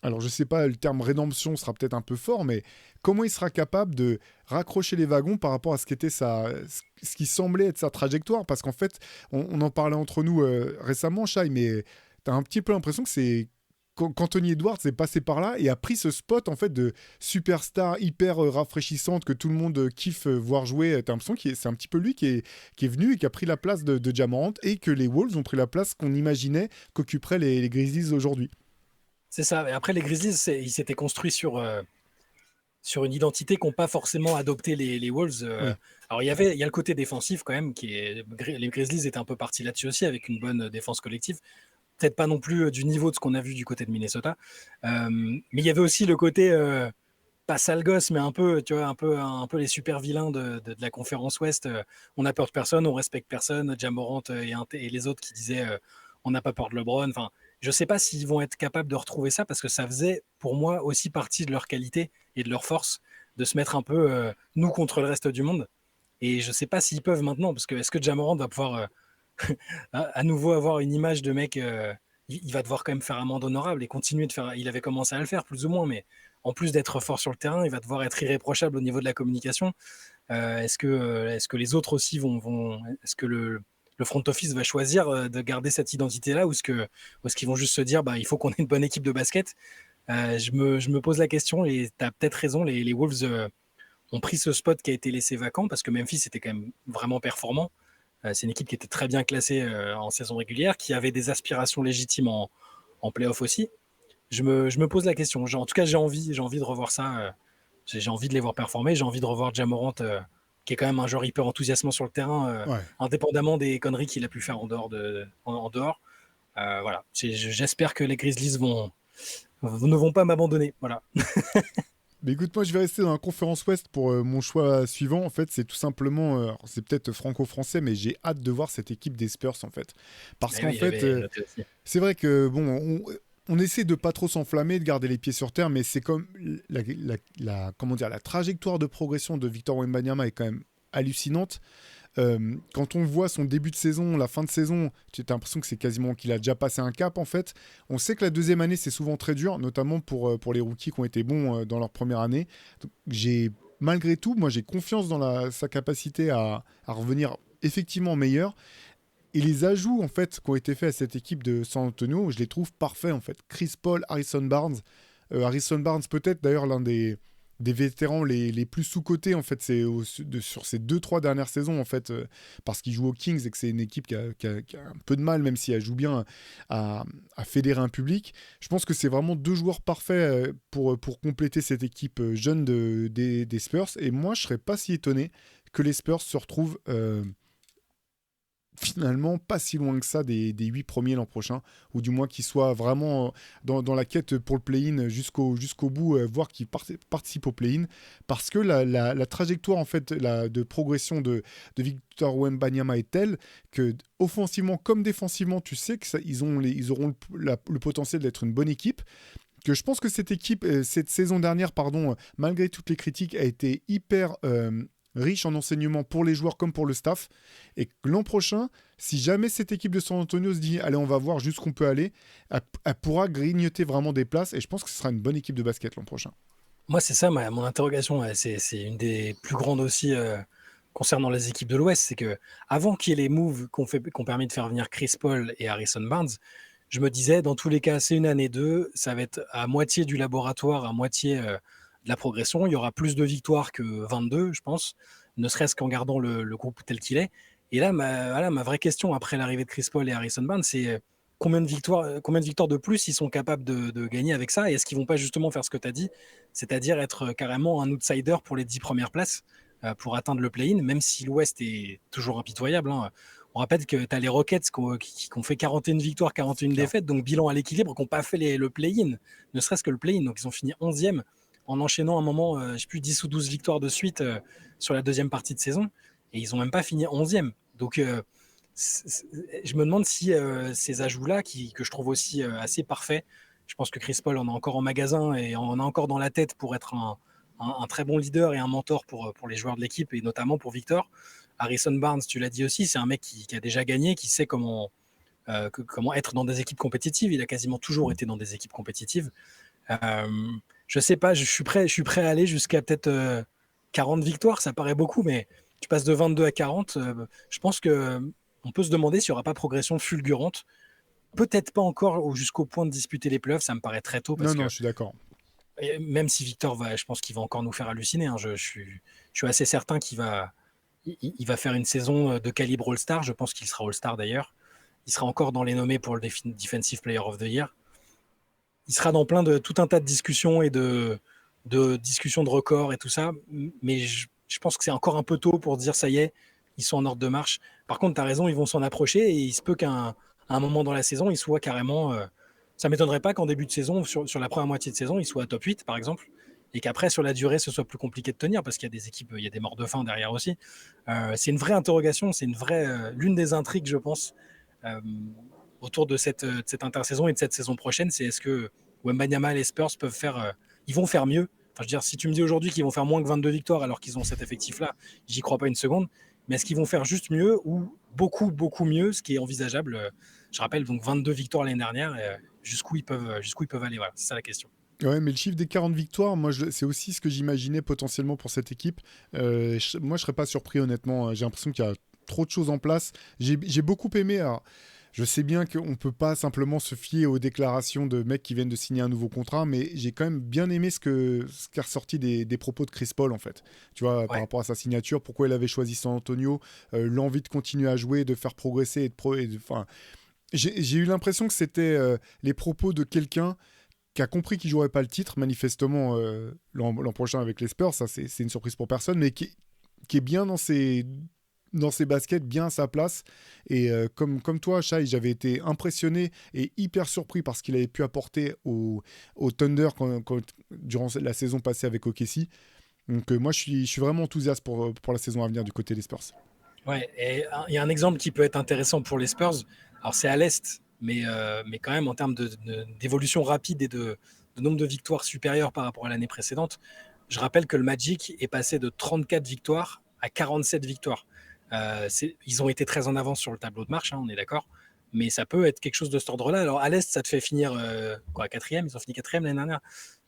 Alors, je sais pas, le terme rédemption sera peut-être un peu fort, mais comment il sera capable de raccrocher les wagons par rapport à ce qui semblait être sa trajectoire. Parce qu'en fait, on en parlait entre nous récemment, Shai, mais tu as un petit peu l'impression que c'est qu'Anthony Edwards est passé par là et a pris ce spot en fait de superstar hyper rafraîchissante que tout le monde kiffe voir jouer. T'as l'impression que c'est un petit peu lui qui est venu et qui a pris la place de Ja Morant et que les Wolves ont pris la place qu'on imaginait qu'occuperaient les Grizzlies aujourd'hui. C'est ça. Et après, les Grizzlies, ils s'étaient construits sur une identité qu'ont pas forcément adopté les Wolves. Oui. Alors, il y a le côté défensif quand même, les Grizzlies étaient un peu partis là-dessus aussi, avec une bonne défense collective. Peut-être pas non plus du niveau de ce qu'on a vu du côté de Minnesota. Mais il y avait aussi le côté, pas sale gosse, mais un peu, tu vois, un peu les super vilains de la conférence Ouest. On a peur de personne, on respecte personne. Ja Morant et les autres qui disaient on n'a pas peur de LeBron. Enfin, je sais pas s'ils vont être capables de retrouver ça parce que ça faisait pour moi aussi partie de leur qualité et de leur force de se mettre un peu nous contre le reste du monde. Et je sais pas s'ils peuvent maintenant parce que est-ce que Ja Morant va pouvoir à nouveau avoir une image de mec, il va devoir quand même faire amende honorable et continuer de faire. Il avait commencé à le faire plus ou moins, mais en plus d'être fort sur le terrain, il va devoir être irréprochable au niveau de la communication. Est-ce que les autres aussi est-ce que le front office va choisir de garder cette identité-là ou est-ce qu'ils vont juste se dire il faut qu'on ait une bonne équipe de basket? Je me pose la question et tu as peut-être raison, les Wolves ont pris ce spot qui a été laissé vacant parce que Memphis était quand même vraiment performant. C'est une équipe qui était très bien classée en saison régulière, qui avait des aspirations légitimes en playoff aussi. Je me pose la question. En tout cas, j'ai envie de revoir ça. J'ai envie de les voir performer. J'ai envie de revoir Ja Morant, qui est quand même un joueur hyper enthousiasmant sur le terrain, Ouais. indépendamment des conneries qu'il a pu faire en dehors. Voilà. J'espère que les Grizzlies ne vont pas m'abandonner. Voilà. Mais écoute, moi je vais rester dans la conférence Ouest pour mon choix suivant. En fait, c'est tout simplement, alors, c'est peut-être franco-français, mais j'ai hâte de voir cette équipe des Spurs en fait. Parce Et qu'en oui, fait, j'avais noté aussi. c'est vrai que bon, on essaie de pas trop s'enflammer, de garder les pieds sur terre, mais c'est comme comment dire, la trajectoire de progression de Victor Wembanyama est quand même hallucinante. Quand on voit son début de saison, la fin de saison, tu as l'impression que c'est quasiment qu'il a déjà passé un cap en fait. On sait que la deuxième année c'est souvent très dur, notamment pour les rookies qui ont été bons dans leur première année. Donc, malgré tout, moi j'ai confiance dans sa capacité à revenir effectivement meilleur. Et les ajouts en fait qui ont été faits à cette équipe de San Antonio, je les trouve parfaits en fait. Chris Paul, Harrison Barnes. Harrison Barnes peut-être d'ailleurs l'un des vétérans les plus sous-cotés en fait, sur ces 2-3 dernières saisons en fait, parce qu'il joue aux Kings et que c'est une équipe qui a un peu de mal, même si elle joue bien, à fédérer un public. Je pense que c'est vraiment deux joueurs parfaits pour compléter cette équipe jeune des Spurs, et moi je serais pas si étonné que les Spurs se retrouvent finalement pas si loin que ça des 8 premiers l'an prochain, ou du moins qu'ils soient vraiment dans la quête pour le play-in jusqu'au bout, voire qu'ils participent au play-in, parce que la trajectoire en fait de progression de Victor Wembanyama est telle que offensivement comme défensivement, tu sais qu'ils auront le potentiel d'être une bonne équipe, que je pense que cette équipe, cette saison dernière, pardon, malgré toutes les critiques, a été hyper riche en enseignements pour les joueurs comme pour le staff, et que l'an prochain, si jamais cette équipe de San Antonio se dit allez, on va voir jusqu'où on peut aller, elle pourra grignoter vraiment des places, et je pense que ce sera une bonne équipe de basket l'an prochain. Moi, c'est ça, mon interrogation. C'est une des plus grandes aussi concernant les équipes de l'Ouest. C'est que avant qu'il y ait les moves qu'on permis de faire venir Chris Paul et Harrison Barnes, je me disais, dans tous les cas, c'est une année 2, ça va être à moitié du laboratoire, à moitié de la progression. Il y aura plus de victoires que 22, je pense, ne serait-ce qu'en gardant le groupe tel qu'il est. Et là, ma vraie question après l'arrivée de Chris Paul et Harrison Barnes, c'est combien de victoires de plus ils sont capables de gagner avec ça, et est-ce qu'ils vont pas justement faire ce que tu as dit, c'est-à-dire être carrément un outsider pour les 10 premières places pour atteindre le play-in, même si l'Ouest est toujours impitoyable, hein. On rappelle que tu as les Rockets qui ont fait 41 victoires, 41 défaites, donc bilan à l'équilibre, qui n'ont pas fait le play-in, ne serait-ce que le play-in. Donc ils ont fini 11e en enchaînant un moment, je ne sais plus, 10 ou 12 victoires de suite sur la deuxième partie de saison. Et ils n'ont même pas fini 11e. Donc je me demande si ces ajouts-là, que je trouve aussi assez parfaits, je pense que Chris Paul en a encore en magasin et en a encore dans la tête pour être un très bon leader et un mentor pour les joueurs de l'équipe, et notamment pour Victor. Harrison Barnes, tu l'as dit aussi, c'est un mec qui a déjà gagné, qui sait comment être dans des équipes compétitives. Il a quasiment toujours été dans des équipes compétitives. Je sais pas, je suis prêt à aller jusqu'à peut-être 40 victoires, ça paraît beaucoup, mais tu passes de 22 à 40, je pense qu'on peut se demander s'il n'y aura pas progression fulgurante. Peut-être pas encore jusqu'au point de disputer les playoffs, ça me paraît très tôt. Parce Non, que je suis d'accord. même si Victor je pense qu'il va encore nous faire halluciner, hein. Je suis assez certain qu'il va faire une saison de calibre All-Star. Je pense qu'il sera All-Star d'ailleurs. Il sera encore dans les nommés pour le Defensive Player of the Year. Il sera dans tout un tas de discussions et de discussions de records et tout ça. Mais je pense que c'est encore un peu tôt pour dire ça y est, ils sont en ordre de marche. Par contre, tu as raison, ils vont s'en approcher, et il se peut qu'à un moment dans la saison, ils soient carrément... ça ne m'étonnerait pas qu'en début de saison, sur la première moitié de saison, ils soient à top 8 par exemple, et qu'après, sur la durée, ce soit plus compliqué de tenir, parce qu'il y a des équipes, il y a des morts de faim derrière aussi. C'est une vraie interrogation, c'est l'une des intrigues, je pense, autour de cette intersaison et de cette saison prochaine. C'est est-ce que Wembanyama et les Spurs peuvent ils vont faire mieux. Enfin, je veux dire, si tu me dis aujourd'hui qu'ils vont faire moins que 22 victoires alors qu'ils ont cet effectif-là, j'y crois pas une seconde. Mais est-ce qu'ils vont faire juste mieux, ou beaucoup, beaucoup mieux, ce qui est envisageable? Je rappelle, donc 22 victoires l'année dernière, jusqu'où ils peuvent aller. Voilà, c'est ça la question. Ouais, mais le chiffre des 40 victoires, moi, c'est aussi ce que j'imaginais potentiellement pour cette équipe. Moi, je serais pas surpris, honnêtement. J'ai l'impression qu'il y a trop de choses en place. J'ai beaucoup aimé. Alors, je sais bien qu'on peut pas simplement se fier aux déclarations de mecs qui viennent de signer un nouveau contrat, mais j'ai quand même bien aimé ce qu'a ressorti des propos de Chris Paul, en fait. Tu vois, par Ouais. rapport à sa signature, pourquoi il avait choisi San Antonio, l'envie de continuer à jouer, de faire progresser enfin, j'ai eu l'impression que c'était les propos de quelqu'un qui a compris qu'il jouerait pas le titre, manifestement l'an prochain avec les Spurs, ça c'est une surprise pour personne, mais qui est bien dans ses baskets, bien à sa place. Et comme toi, Shai, j'avais été impressionné et hyper surpris par ce qu'il avait pu apporter au Thunder durant la saison passée avec OKC. Donc moi, je suis vraiment enthousiaste pour la saison à venir du côté des Spurs. Ouais, et il y a un exemple qui peut être intéressant pour les Spurs. Alors, c'est à l'Est, mais quand même, en termes d'évolution rapide et de nombre de victoires supérieures par rapport à l'année précédente, je rappelle que le Magic est passé de 34 victoires à 47 victoires. Ils ont été très en avance sur le tableau de marche, hein, on est d'accord, mais ça peut être quelque chose de cet ordre-là. Alors, à l'Est, ça te fait finir quatrième. Ils ont fini quatrième l'année dernière.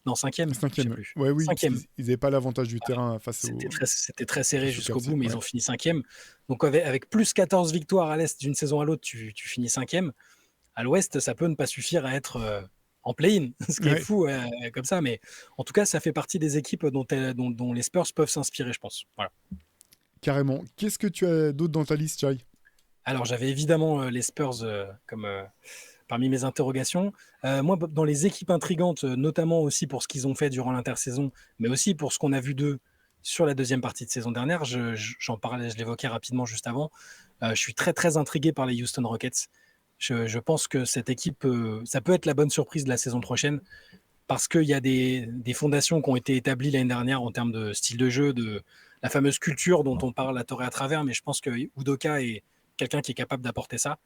Non, cinquième, je sais Cinquième. plus. Ouais, oui, parce Cinquième. qu'ils n'avaient pas l'avantage du terrain C'était très serré aux jusqu'au Cavs. bout, mais Ouais. ils ont fini cinquième. Donc avec plus 14 victoires à l'Est d'une saison à l'autre, tu finis cinquième. À l'Ouest, ça peut ne pas suffire à être en play-in, ce qui est Ouais, fou comme ça. Mais en tout cas, ça fait partie des équipes dont les Spurs peuvent s'inspirer, je pense. Voilà. carrément. Qu'est-ce que tu as d'autre dans ta liste, Chai? Alors, j'avais évidemment les Spurs comme parmi mes interrogations. Moi, dans les équipes intrigantes, notamment aussi pour ce qu'ils ont fait durant l'intersaison, mais aussi pour ce qu'on a vu d'eux sur la deuxième partie de saison dernière, j'en parlais, je l'évoquais rapidement juste avant. Je suis très très intrigué par les Houston Rockets. Je pense que cette équipe, ça peut être la bonne surprise de la saison prochaine parce qu'il y a des fondations qui ont été établies l'année dernière en termes de style de jeu, de la fameuse culture dont on parle à tort et à travers, mais je pense que Udoka est quelqu'un qui est capable d'apporter ça.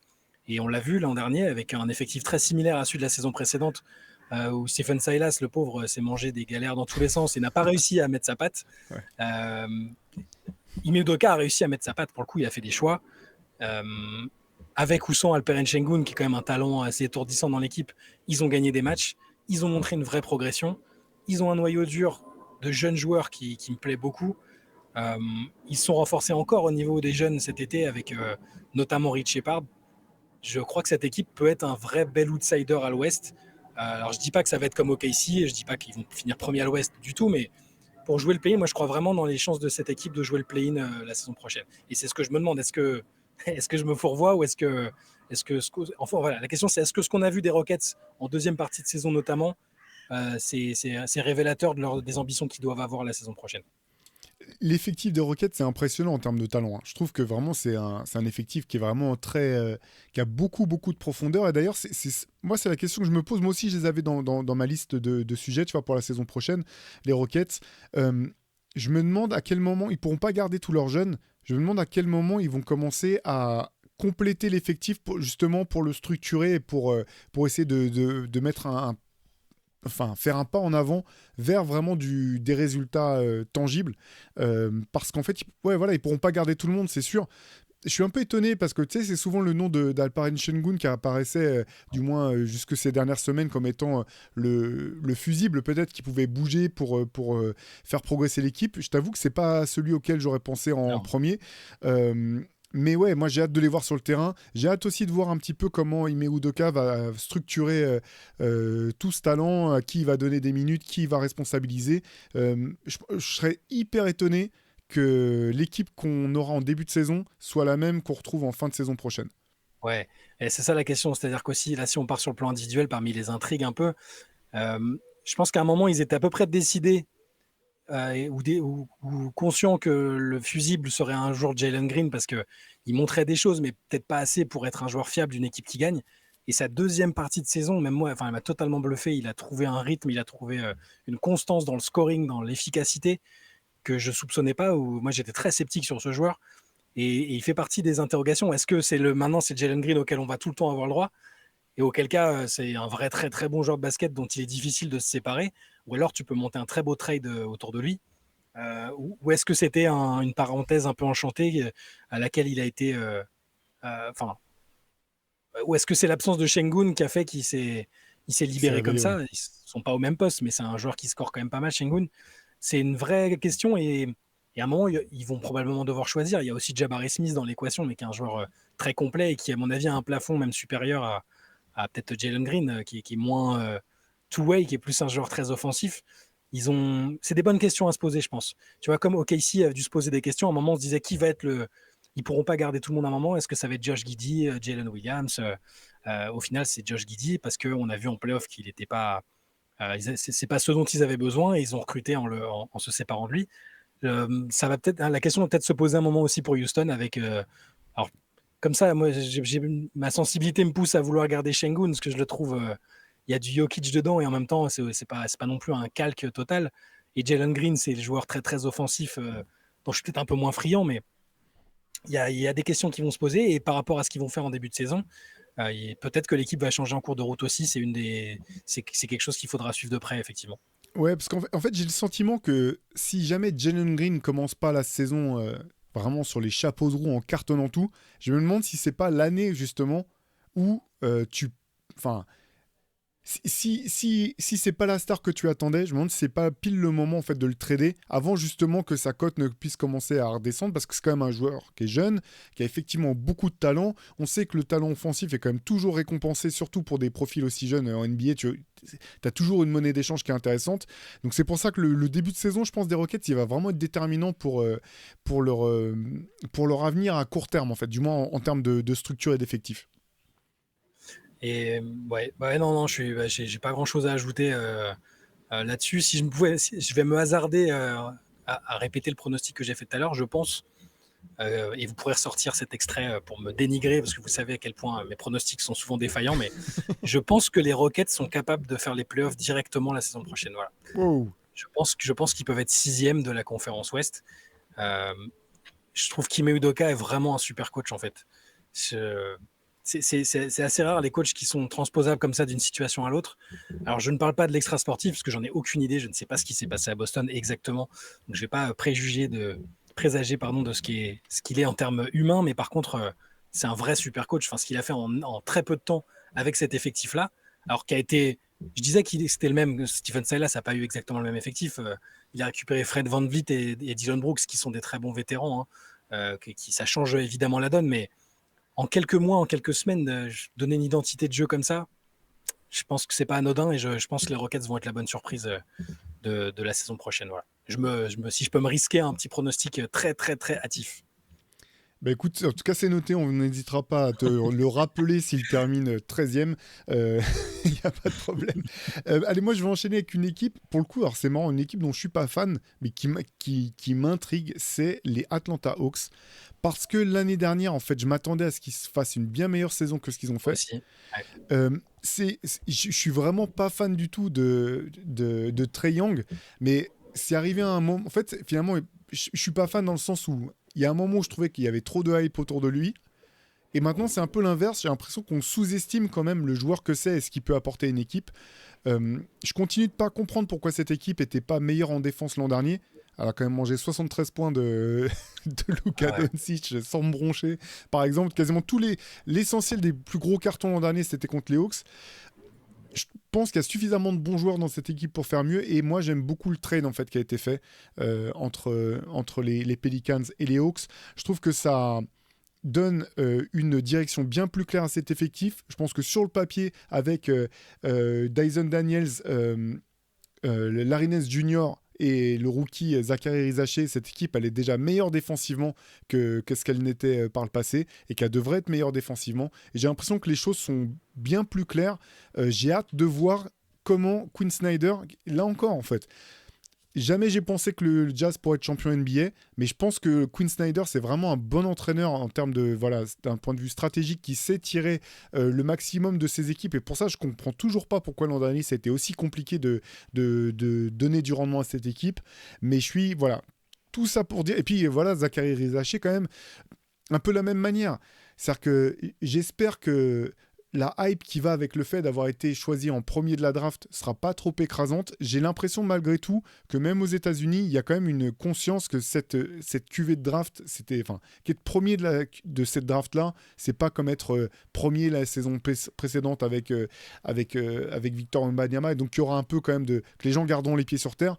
Et on l'a vu l'an dernier avec un effectif très similaire à celui de la saison précédente, où Stephen Silas, le pauvre, s'est mangé des galères dans tous les sens et n'a pas réussi à mettre sa patte. Ouais. Ime Udoka a réussi à mettre sa patte, pour le coup, il a fait des choix. Euh, Avec ou sans Alperen Sengun, qui est quand même un talent assez étourdissant dans l'équipe, ils ont gagné des matchs, ils ont montré une vraie progression, ils ont un noyau dur de jeunes joueurs qui me plaît beaucoup. Ils se sont renforcés encore au niveau des jeunes cet été avec notamment Rich Shepard. Je crois que cette équipe peut être un vrai bel outsider à l'Ouest. Alors je dis pas que ça va être comme OKC, et je dis pas qu'ils vont finir premier à l'Ouest du tout, mais pour jouer le play-in, moi je crois vraiment dans les chances de cette équipe de jouer le play-in la saison prochaine. Et c'est ce que je me demande, est-ce que je me fourvoie ou enfin voilà, la question c'est est-ce que ce qu'on a vu des Rockets en deuxième partie de saison notamment, c'est révélateur des ambitions qu'ils doivent avoir la saison prochaine. L'effectif des Rockets, c'est impressionnant en termes de talent, hein. Je trouve que vraiment, c'est un effectif qui est vraiment qui a beaucoup, beaucoup de profondeur. Et d'ailleurs, moi, c'est la question que je me pose. Moi aussi, je les avais dans ma liste de sujets, tu vois, pour la saison prochaine, les Rockets. Je me demande à quel moment, ils pourront pas garder tous leurs jeunes. Je me demande à quel moment ils vont commencer à compléter l'effectif justement pour le structurer et pour essayer de mettre enfin, faire un pas en avant vers vraiment des résultats tangibles. Parce qu'en fait, ouais, voilà, ils pourront pas garder tout le monde, c'est sûr. Je suis un peu étonné parce que tu sais, c'est souvent le nom d'Alperen Sengun qui apparaissait, du moins jusque ces dernières semaines, comme étant le fusible peut-être qui pouvait bouger pour faire progresser l'équipe. Je t'avoue que c'est pas celui auquel j'aurais pensé en Non. premier. Mais ouais, moi j'ai hâte de les voir sur le terrain. J'ai hâte aussi de voir un petit peu comment Ime Udoka va structurer tout ce talent, à qui il va donner des minutes, qui il va responsabiliser. Je serais hyper étonné que l'équipe qu'on aura en début de saison soit la même qu'on retrouve en fin de saison prochaine. Ouais, et c'est ça la question, c'est-à-dire qu'aussi là si on part sur le plan individuel parmi les intrigues un peu, je pense qu'à un moment ils étaient à peu près décidés ou conscients que le fusible serait un jour Jalen Green parce qu'il montrait des choses, mais peut-être pas assez pour être un joueur fiable d'une équipe qui gagne. Et sa deuxième partie de saison, même moi, enfin, elle m'a totalement bluffé. Il a trouvé un rythme, il a trouvé une constance dans le scoring, dans l'efficacité que je soupçonnais pas. Où moi, j'étais très sceptique sur ce joueur. Et il fait partie des interrogations. Est-ce que maintenant c'est Jalen Green auquel on va tout le temps avoir le droit? Et auquel cas, c'est un vrai très très bon joueur de basket dont il est difficile de se séparer. Ou alors tu peux monter un très beau trade autour de lui. Ou est-ce que c'était une parenthèse un peu enchantée à laquelle il a été. Enfin, ou est-ce que c'est l'absence de Sengun qui a fait il s'est Il s'est libéré comme révélé, ouais. ça? Ils ne sont pas au même poste, mais c'est un joueur qui score quand même pas mal, Sengun. C'est une vraie question et Et à un moment, ils vont probablement devoir choisir. Il y a aussi Jabari Smith dans l'équation, mais qui est un joueur très complet et qui, à mon avis, a un plafond même supérieur à peut-être Jalen Green, qui est moins two-way, qui est plus un joueur très offensif. C'est des bonnes questions à se poser, je pense. Tu vois, comme OKC a dû se poser des questions, à un moment, on se disait qui va être le. Ils pourront pas garder tout le monde à un moment. Est-ce que ça va être Josh Giddey, Jalen Williams Au final, c'est Josh Giddey parce qu'on a vu en playoff qu'il n'était pas. C'est pas ce dont ils avaient besoin et ils ont recruté en se séparant de lui. Ça va peut-être. La question va peut-être se poser un moment aussi pour Houston avec. Alors, comme ça, moi, ma sensibilité me pousse à vouloir garder Şengün parce que je le trouve. Il y a du Jokic dedans et en même temps, c'est pas non plus un calque total. Et Jalen Green, c'est le joueur très très offensif dont je suis peut-être un peu moins friand, mais il y a des questions qui vont se poser et par rapport à ce qu'ils vont faire en début de saison, peut-être que l'équipe va changer en cours de route aussi. C'est quelque chose qu'il faudra suivre de près, effectivement. Ouais, parce qu'en fait, j'ai le sentiment que si jamais Jalen Green commence pas la saison vraiment sur les chapeaux de roue en cartonnant tout, je me demande si c'est pas l'année justement où enfin, si c'est pas la star que tu attendais, je me demande si c'est pas pile le moment en fait de le trader avant justement que sa cote ne puisse commencer à redescendre parce que c'est quand même un joueur qui est jeune, qui a effectivement beaucoup de talent. On sait que le talent offensif est quand même toujours récompensé, surtout pour des profils aussi jeunes en NBA. Tu as toujours une monnaie d'échange qui est intéressante. Donc c'est pour ça que le début de saison, je pense, des Rockets, il va vraiment être déterminant pour leur avenir à court terme en fait, du moins en termes de structure et d'effectifs. Et non, j'ai pas grand chose à ajouter là-dessus. Si je vais me hasarder à répéter le pronostic que j'ai fait tout à l'heure, je pense, et vous pourrez ressortir cet extrait pour me dénigrer, parce que vous savez à quel point mes pronostics sont souvent défaillants, mais je pense que les Rockets sont capables de faire les playoffs directement la saison prochaine. Voilà. Wow. Je pense qu'ils peuvent être 6e de la conférence Ouest. Je trouve qu'Ime Udoka est vraiment un super coach, en fait. C'est assez rare les coachs qui sont transposables comme ça d'une situation à l'autre. Alors je ne parle pas de l'extra sportif parce que j'en ai aucune idée, je ne sais pas ce qui s'est passé à Boston exactement, donc je vais pas présager de ce qu'il est en termes humains, mais par contre c'est un vrai super coach. Enfin, ce qu'il a fait en très peu de temps avec cet effectif là, alors je disais que c'était le même. Stephen Silas n'a pas eu exactement le même effectif. Il a récupéré Fred VanVleet et Dillon Brooks qui sont des très bons vétérans, ça change évidemment la donne, mais en quelques mois, en quelques semaines, donner une identité de jeu comme ça, je pense que c'est pas anodin et je pense que les Rockets vont être la bonne surprise de la saison prochaine. Voilà. Si je peux me risquer un petit pronostic très très très hâtif. Bah écoute, en tout cas c'est noté, on n'hésitera pas à te le rappeler s'il termine 13e, il n'y a pas de problème. Allez, moi je vais enchaîner avec une équipe, pour le coup, alors c'est marrant, une équipe dont je ne suis pas fan, mais qui m'intrigue, c'est les Atlanta Hawks. Parce que l'année dernière, en fait, je m'attendais à ce qu'ils fassent une bien meilleure saison que ce qu'ils ont fait. Aussi. Ouais. Je suis vraiment pas fan du tout de Trae Young, mais c'est arrivé à un moment. En fait, finalement, je suis pas fan dans le sens où il y a un moment où je trouvais qu'il y avait trop de hype autour de lui. Et maintenant, c'est un peu l'inverse. J'ai l'impression qu'on sous-estime quand même le joueur que c'est et ce qu'il peut apporter à une équipe. Je continue de pas comprendre pourquoi cette équipe était pas meilleure en défense l'an dernier. Elle a quand même mangé 73 points de Luka Doncic sans me broncher. Par exemple, quasiment l'essentiel des plus gros cartons l'an dernier, c'était contre les Hawks. Je pense qu'il y a suffisamment de bons joueurs dans cette équipe pour faire mieux. Et moi, j'aime beaucoup le trade en fait, qui a été fait entre les Pelicans et les Hawks. Je trouve que ça donne une direction bien plus claire à cet effectif. Je pense que sur le papier, avec Dyson Daniels, Larry Nance Jr., et le rookie Zachary Rizaché, cette équipe, elle est déjà meilleure défensivement que ce qu'elle n'était par le passé et qu'elle devrait être meilleure défensivement. Et j'ai l'impression que les choses sont bien plus claires. J'ai hâte de voir comment Quinn Snyder, là encore en fait, jamais j'ai pensé que le Jazz pourrait être champion NBA, mais je pense que Quinn Snyder, c'est vraiment un bon entraîneur en termes de, d'un point de vue stratégique qui sait tirer le maximum de ses équipes. Et pour ça, je comprends toujours pas pourquoi l'an dernier, ça a été aussi compliqué de donner du rendement à cette équipe. Mais je suis, tout ça pour dire. Et puis Zachary Rizaché, quand même, un peu la même manière. C'est-à-dire que j'espère que la hype qui va avec le fait d'avoir été choisi en premier de la draft sera pas trop écrasante. J'ai l'impression malgré tout que même aux États-Unis, il y a quand même une conscience que cette cuvée de draft, qu'être premier de cette draft-là, c'est pas comme être premier la saison précédente avec Victor Wembanyama. Et donc il y aura un peu quand même que les gens garderont les pieds sur terre.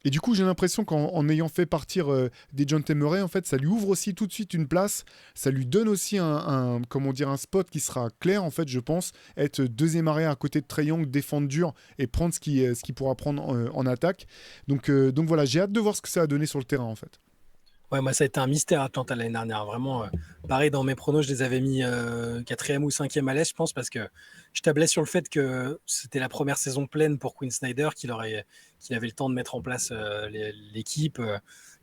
Et du coup, j'ai l'impression qu'en ayant fait partir des John Murray, en fait, ça lui ouvre aussi tout de suite une place. Ça lui donne aussi comment dire, un spot qui sera clair, en fait, je pense. Être deuxième arrière à côté de Trae Young, défendre dur et prendre ce qu'il pourra prendre en attaque. Donc voilà, j'ai hâte de voir ce que ça a donné sur le terrain, en fait. Ouais, moi, ça a été un mystère Atlanta l'année dernière. Vraiment, pareil, dans mes pronos, je les avais mis quatrième ou cinquième à l'Est, je pense, parce que je tablais sur le fait que c'était la première saison pleine pour Quinn Snyder, qu'il avait le temps de mettre en place l'équipe,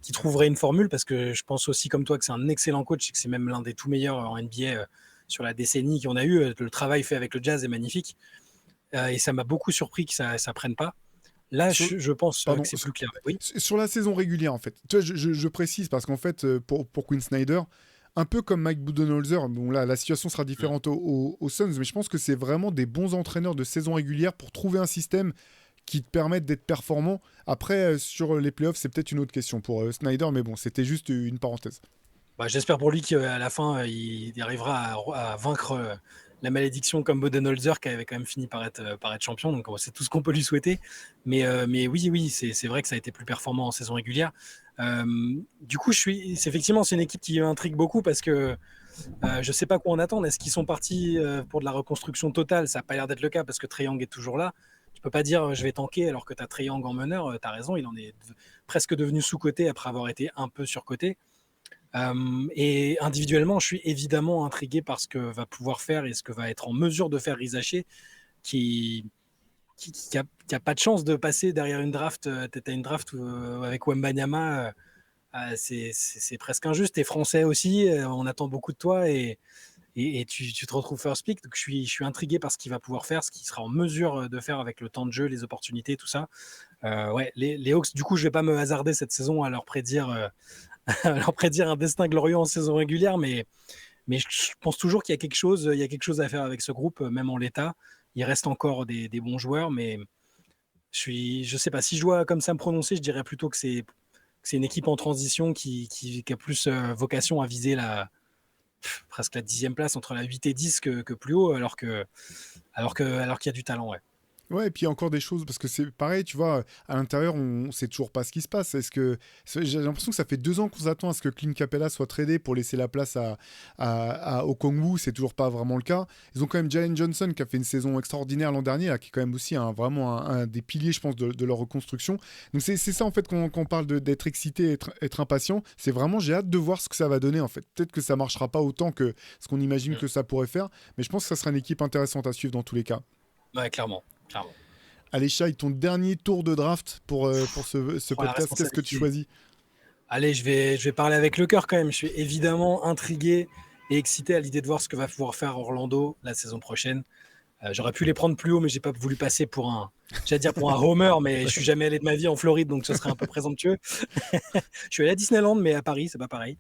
qu'il trouverait une formule, parce que je pense aussi, comme toi, que c'est un excellent coach et que c'est même l'un des tout meilleurs en NBA sur la décennie qu'on a eu. Le travail fait avec le Jazz est magnifique. Et ça m'a beaucoup surpris que ça ne prenne pas. Là, Sur- je pense Pardon, que c'est plus clair. Oui. sur la saison régulière, en fait. Tu vois, je précise parce qu'en fait, pour Quinn Snyder, un peu comme Mike Budenholzer, bon là, la situation sera différente aux Suns, mais je pense que c'est vraiment des bons entraîneurs de saison régulière pour trouver un système qui te permette d'être performant. Après, sur les playoffs, c'est peut-être une autre question pour Snyder, mais bon, c'était juste une parenthèse. Bah, j'espère pour lui qu'à la fin, il arrivera à vaincre la malédiction comme Budenholzer, qui avait quand même fini par être champion. Donc, c'est tout ce qu'on peut lui souhaiter. Mais oui, c'est vrai que ça a été plus performant en saison régulière. Du coup, effectivement, c'est une équipe qui m'intrigue beaucoup parce que je ne sais pas quoi en attendre. Est-ce qu'ils sont partis pour de la reconstruction totale? Ça n'a pas l'air d'être le cas parce que Trae Young est toujours là. Tu peux pas dire je vais tanker alors que tu as Trae Young en meneur. Tu as raison, il en est presque devenu sous-coté après avoir été un peu surcoté. Et individuellement, je suis évidemment intrigué par ce que va pouvoir faire et ce que va être en mesure de faire Rizaché, qui a pas de chance de passer derrière une draft. Tu as une draft avec Wembanyama, c'est presque injuste. Tu es français aussi, on attend beaucoup de toi et tu te retrouves first pick. Donc je suis intrigué par ce qu'il va pouvoir faire, ce qu'il sera en mesure de faire avec le temps de jeu, les opportunités, tout ça. Ouais, les Hawks, du coup, je vais pas me hasarder cette saison à leur prédire un destin glorieux en saison régulière, mais je pense toujours qu'il y a quelque chose à faire avec ce groupe, même en l'état. Il reste encore des bons joueurs, mais je sais pas, si je dois comme ça me prononcer, je dirais plutôt que c'est une équipe en transition qui a plus vocation à viser presque la 10e place entre la 8 et 10 que plus haut, alors qu'il y a du talent, ouais. Ouais, et puis il y a encore des choses, parce que c'est pareil, tu vois, à l'intérieur, on sait toujours pas ce qui se passe. J'ai l'impression que ça fait 2 ans qu'on s'attend à ce que Clint Capella soit tradé pour laisser la place à Okongwu, c'est toujours pas vraiment le cas. Ils ont quand même Jalen Johnson qui a fait une saison extraordinaire l'an dernier, là, qui est quand même aussi vraiment un des piliers, je pense, de leur reconstruction. Donc c'est ça, en fait, qu'on parle d'être excité, être impatient. C'est vraiment, j'ai hâte de voir ce que ça va donner, en fait. Peut-être que ça marchera pas autant que ce qu'on imagine que ça pourrait faire, mais je pense que ça sera une équipe intéressante à suivre dans tous les cas. Ouais, clairement. Allez, Shai, ton dernier tour de draft pour ce Oh, la podcast, qu'est-ce que tu choisis? Allez, je vais parler avec le cœur quand même. Je suis évidemment intrigué et excité à l'idée de voir ce que va pouvoir faire Orlando la saison prochaine. J'aurais pu les prendre plus haut, mais j'ai pas voulu passer pour un homer, mais je suis jamais allé de ma vie en Floride, donc ce serait un peu présomptueux. Je suis allé à Disneyland, mais à Paris, c'est pas pareil.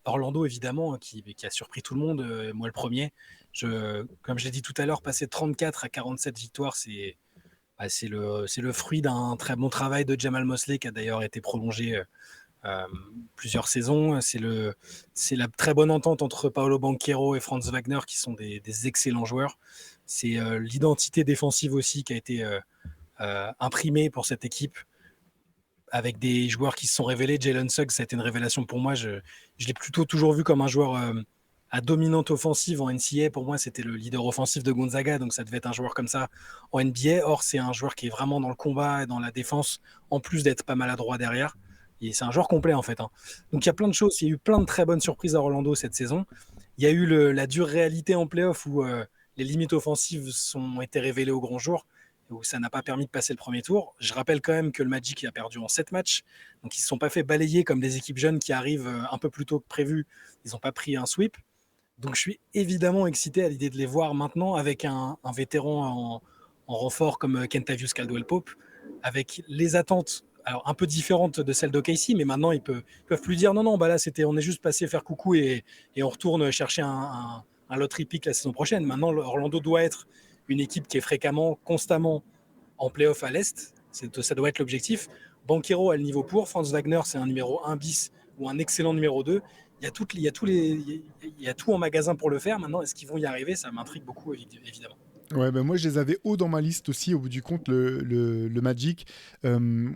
Orlando, évidemment, qui a surpris tout le monde, moi le premier. Comme je l'ai dit tout à l'heure, passer de 34 à 47 victoires, c'est le fruit d'un très bon travail de Jamal Mosley, qui a d'ailleurs été prolongé plusieurs saisons. C'est la très bonne entente entre Paolo Banchero et Franz Wagner, qui sont des excellents joueurs. C'est l'identité défensive aussi qui a été imprimée pour cette équipe, avec des joueurs qui se sont révélés. Jalen Suggs, ça a été une révélation pour moi. Je l'ai plutôt toujours vu comme un joueur à dominante offensive en NCAA. Pour moi, c'était le leader offensif de Gonzaga, donc ça devait être un joueur comme ça en NBA. Or, c'est un joueur qui est vraiment dans le combat et dans la défense, en plus d'être pas maladroit derrière. Et c'est un joueur complet, en fait. Donc, il y a plein de choses. Il y a eu plein de très bonnes surprises à Orlando cette saison. Il y a eu la dure réalité en playoff où les limites offensives ont été révélées au grand jour, où ça n'a pas permis de passer le premier tour. Je rappelle quand même que le Magic a perdu en 7 matchs. Donc, ils ne se sont pas fait balayer comme des équipes jeunes qui arrivent un peu plus tôt que prévu. Ils n'ont pas pris un sweep. Donc, je suis évidemment excité à l'idée de les voir maintenant avec un vétéran en renfort comme Kentavious Caldwell-Pope, avec les attentes alors un peu différentes de celles d'OKC, mais maintenant ils peuvent plus dire non, bah là on est juste passé faire coucou et on retourne chercher un lottery pick la saison prochaine. Maintenant, Orlando doit être une équipe qui est fréquemment, constamment en play-off à l'Est. Ça doit être l'objectif. Banchero a le niveau pour. Franz Wagner, c'est un numéro 1 bis ou un excellent numéro 2. Il y a tout en magasin pour le faire. Maintenant, est-ce qu'ils vont y arriver? Ça m'intrigue beaucoup, évidemment. Ouais, ben moi je les avais haut dans ma liste aussi, au bout du compte, le Magic. Euh,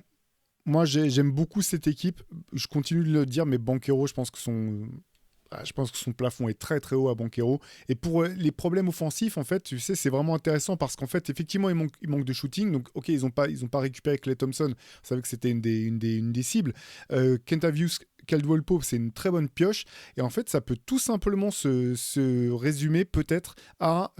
Moi j'aime beaucoup cette équipe. Je continue de le dire, mais Banchero, je pense que son plafond est très très haut à Banchero. Et pour les problèmes offensifs, en fait, tu sais, c'est vraiment intéressant parce qu'en fait, effectivement, il manque de shooting. Donc, ok, ils ont pas récupéré Klay Thompson. Vous savez que c'était une des cibles. Kentavius Caldwell Pope, c'est une très bonne pioche. Et en fait, ça peut tout simplement se résumer peut-être à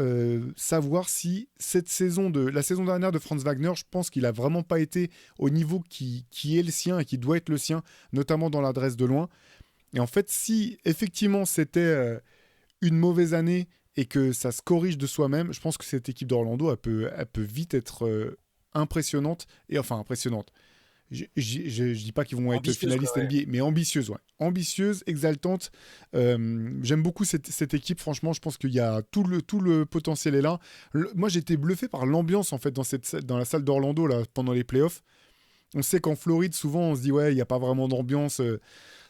savoir si la saison dernière de Franz Wagner, je pense qu'il a vraiment pas été au niveau qui est le sien et qui doit être le sien, notamment dans l'adresse de loin. Et en fait, si effectivement c'était une mauvaise année et que ça se corrige de soi-même, je pense que cette équipe d'Orlando, elle peut vite être impressionnante. Et enfin, impressionnante. Je dis pas qu'ils vont être Ambitieuse, quoi, finalistes ouais. NBA, mais ambitieuse, ouais. Ambitieuse, exaltante. J'aime beaucoup cette équipe, franchement, je pense qu'il y a tout le potentiel est là. Moi, j'étais bluffé par l'ambiance, en fait, dans la salle d'Orlando, là, pendant les playoffs. On sait qu'en Floride, souvent, on se dit, ouais, il n'y a pas vraiment d'ambiance.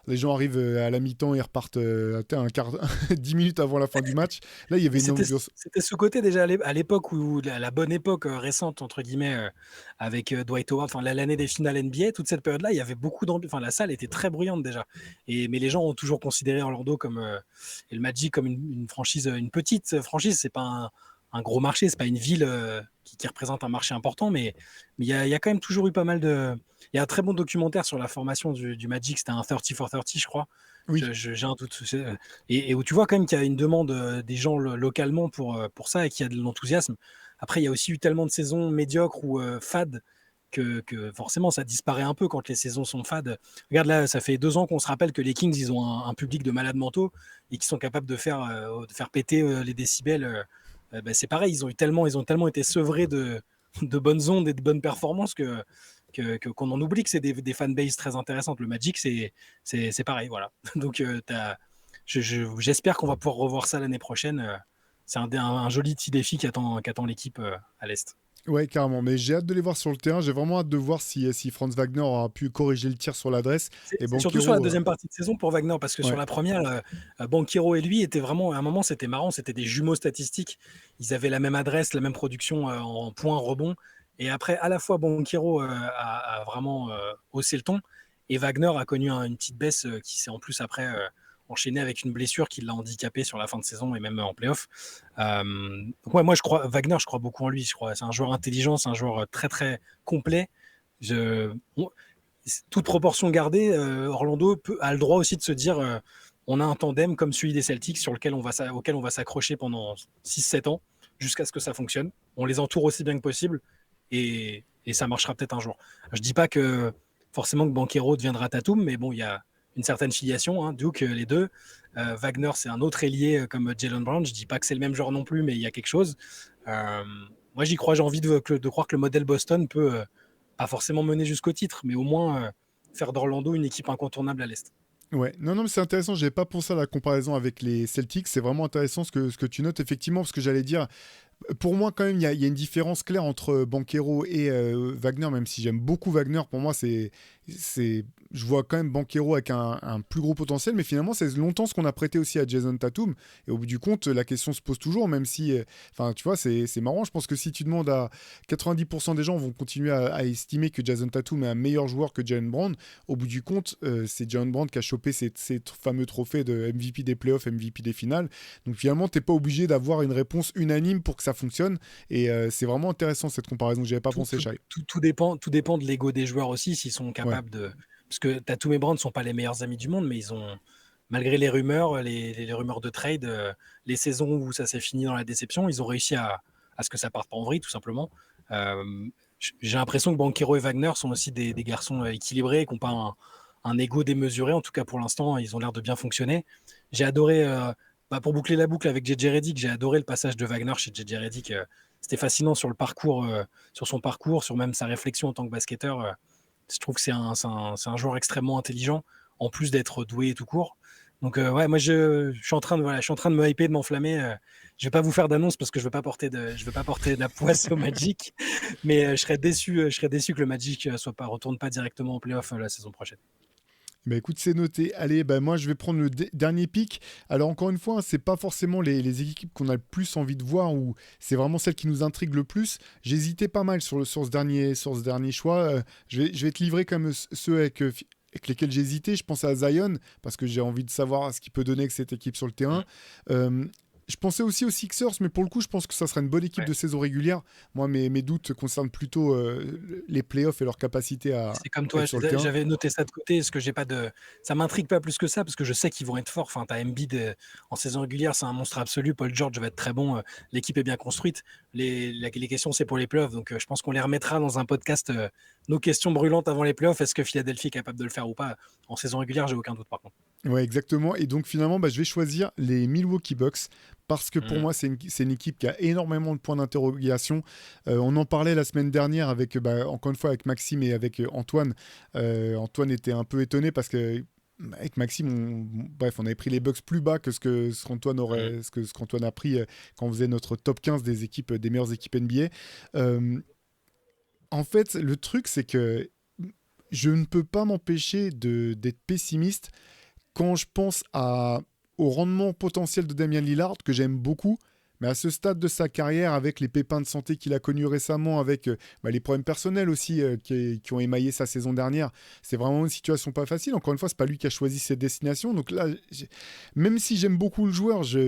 Les gens arrivent à la mi-temps et repartent un quart, 10 minutes avant la fin du match. Là, il y avait Mais une ambiance. c'était ce côté déjà à l'époque où la bonne époque récente entre guillemets avec Dwight Howard, enfin l'année des finales NBA, toute cette période-là, il y avait beaucoup d'ambiance. Enfin, la salle était très bruyante déjà. Mais les gens ont toujours considéré Orlando comme et le Magic comme une franchise, une petite franchise. C'est pas un gros marché, c'est pas une ville qui représente un marché important, mais il y a quand même toujours eu pas mal de. Il y a un très bon documentaire sur la formation du Magic. C'était un 30 for 30, je crois. Oui, J'ai un doute. Et où tu vois quand même qu'il y a une demande des gens localement pour ça et qu'il y a de l'enthousiasme. Après, il y a aussi eu tellement de saisons médiocres ou fades que forcément ça disparaît un peu quand les saisons sont fades. Regarde là, ça fait 2 ans qu'on se rappelle que les Kings, ils ont un public de malades mentaux et qui sont capables de faire péter les décibels. Ben, c'est pareil, ils ont tellement été sevrés de bonnes ondes et de bonnes performances qu'on en oublie que c'est des fanbases très intéressantes. Le Magic, c'est pareil, voilà. Donc, j'espère qu'on va pouvoir revoir ça l'année prochaine. C'est un joli petit défi qu'attend l'équipe à l'Est. ouais, carrément. Mais j'ai hâte de les voir sur le terrain. J'ai vraiment hâte de voir si Franz Wagner aura pu corriger le tir sur l'adresse. Et C'est surtout sur la Banchero, deuxième partie de saison pour Wagner, parce que sur ouais. la première, Banchero et lui étaient vraiment, à un moment, c'était marrant, c'était des jumeaux statistiques. Ils avaient la même adresse, la même production en points, rebonds. Et après, à la fois, Banchero a vraiment haussé le ton, et Wagner a connu une petite baisse qui s'est en plus après enchaînée avec une blessure qui l'a handicapé sur la fin de saison et même en playoff. Donc ouais, moi, Wagner, je crois beaucoup en lui. Je crois, c'est un joueur intelligent, c'est un joueur très, très complet. On- Toute proportion gardée, Orlando a le droit aussi de se dire on a un tandem comme celui des Celtics auquel on va s'accrocher pendant 6-7 ans jusqu'à ce que ça fonctionne. On les entoure aussi bien que possible et ça marchera peut-être un jour. Je dis pas que forcément que Banchero deviendra Tatum, mais bon, il y a une certaine filiation, hein, Duke, les deux. Wagner, c'est un autre ailier comme Jalen Brown. Je dis pas que c'est le même genre non plus, mais il y a quelque chose. Euh, Moi, j'y crois. J'ai envie de croire que le modèle Boston peut pas forcément mener jusqu'au titre, mais au moins faire d'Orlando une équipe incontournable à l'Est. Ouais, non, non, mais c'est intéressant. J'avais pas pensé à la comparaison avec les Celtics. C'est vraiment intéressant ce que tu notes, effectivement, parce que j'allais dire, pour moi, quand même, il y a une différence claire entre Banchero et Wagner, même si j'aime beaucoup Wagner. Pour moi, je vois quand même Banchero avec un plus gros potentiel, mais finalement, c'est longtemps ce qu'on a prêté aussi à Jason Tatum. Et au bout du compte, la question se pose toujours, même si, enfin, tu vois, c'est marrant. Je pense que si tu demandes à 90% des gens vont continuer à estimer que Jason Tatum est un meilleur joueur que Jalen Brown. Au bout du compte, c'est Jalen Brown qui a chopé ces fameux trophées de MVP des playoffs, MVP des finales. Donc finalement, t'es pas obligé d'avoir une réponse unanime pour que ça fonctionne. Et c'est vraiment intéressant cette comparaison. J'avais pas Tout, pensé, tout, Shai. tout dépend de l'ego des joueurs aussi, s'ils sont Ouais. capables de. Parce que Tatum et Brown ne sont pas les meilleurs amis du monde, mais ils ont, malgré les rumeurs, les rumeurs de trade, les saisons où ça s'est fini dans la déception, ils ont réussi à ce que ça parte pas en vrille, tout simplement. Euh, j'ai l'impression que Banchero et Wagner sont aussi des garçons équilibrés, qui n'ont pas un ego démesuré. En tout cas, pour l'instant, ils ont l'air de bien fonctionner. J'ai adoré, pour boucler la boucle avec JJ Redick, j'ai adoré le passage de Wagner chez JJ Redick. C'était fascinant sur le parcours, sur son parcours, sur même sa réflexion en tant que basketteur. Je trouve que c'est un joueur extrêmement intelligent, en plus d'être doué et tout court. Donc ouais, moi je suis en train de me hyper, de m'enflammer. Je vais pas vous faire d'annonce parce que je veux pas porter de la poisse au Magic, mais je serais déçu que le Magic retourne pas directement en playoff la saison prochaine. Bah écoute, c'est noté. Allez, bah moi je vais prendre le dernier pick. Alors encore une fois, hein, c'est pas forcément les équipes qu'on a le plus envie de voir ou c'est vraiment celles qui nous intriguent le plus. J'hésitais pas mal sur ce dernier choix. Je vais te livrer comme ceux avec lesquels j'hésitais. Je pensais à Zion parce que j'ai envie de savoir ce qu'il peut donner avec cette équipe sur le terrain. Euh, je pensais aussi aux Sixers, mais pour le coup, je pense que ça sera une bonne équipe Ouais. de saison régulière. Moi, mes doutes concernent plutôt les playoffs et leur capacité à C'est comme toi, être sur le terrain. j'avais noté ça de côté, parce que j'ai pas de, ça m'intrigue pas plus que ça, parce que je sais qu'ils vont être forts. Enfin, t'as Embiid en saison régulière, c'est un monstre absolu. Paul George va être très bon. L'équipe est bien construite. Les questions, c'est pour les playoffs, donc je pense qu'on les remettra dans un podcast. Nos questions brûlantes avant les playoffs. Est-ce que Philadelphie est capable de le faire ou pas en saison régulière? J'ai aucun doute par contre. Ouais, exactement. Et donc finalement, bah, je vais choisir les Milwaukee Bucks parce que pour Mhm. moi, c'est une équipe qui a énormément de points d'interrogation. On en parlait la semaine dernière avec, bah, encore une fois, avec Maxime et avec Antoine. Antoine était un peu étonné parce que avec Maxime, bref, on avait pris les Bucks plus bas que ce qu'Antoine Mhm. ce qu'Antoine a pris quand on faisait notre top 15 des équipes, des meilleures équipes NBA. Euh, En fait, le truc, c'est que je ne peux pas m'empêcher d'être pessimiste quand je pense au rendement potentiel de Damien Lillard, que j'aime beaucoup, mais à ce stade de sa carrière, avec les pépins de santé qu'il a connus récemment, avec bah, les problèmes personnels aussi qui ont émaillé sa saison dernière, c'est vraiment une situation pas facile. Encore une fois, c'est pas lui qui a choisi cette destination. Donc là, même si j'aime beaucoup le joueur, je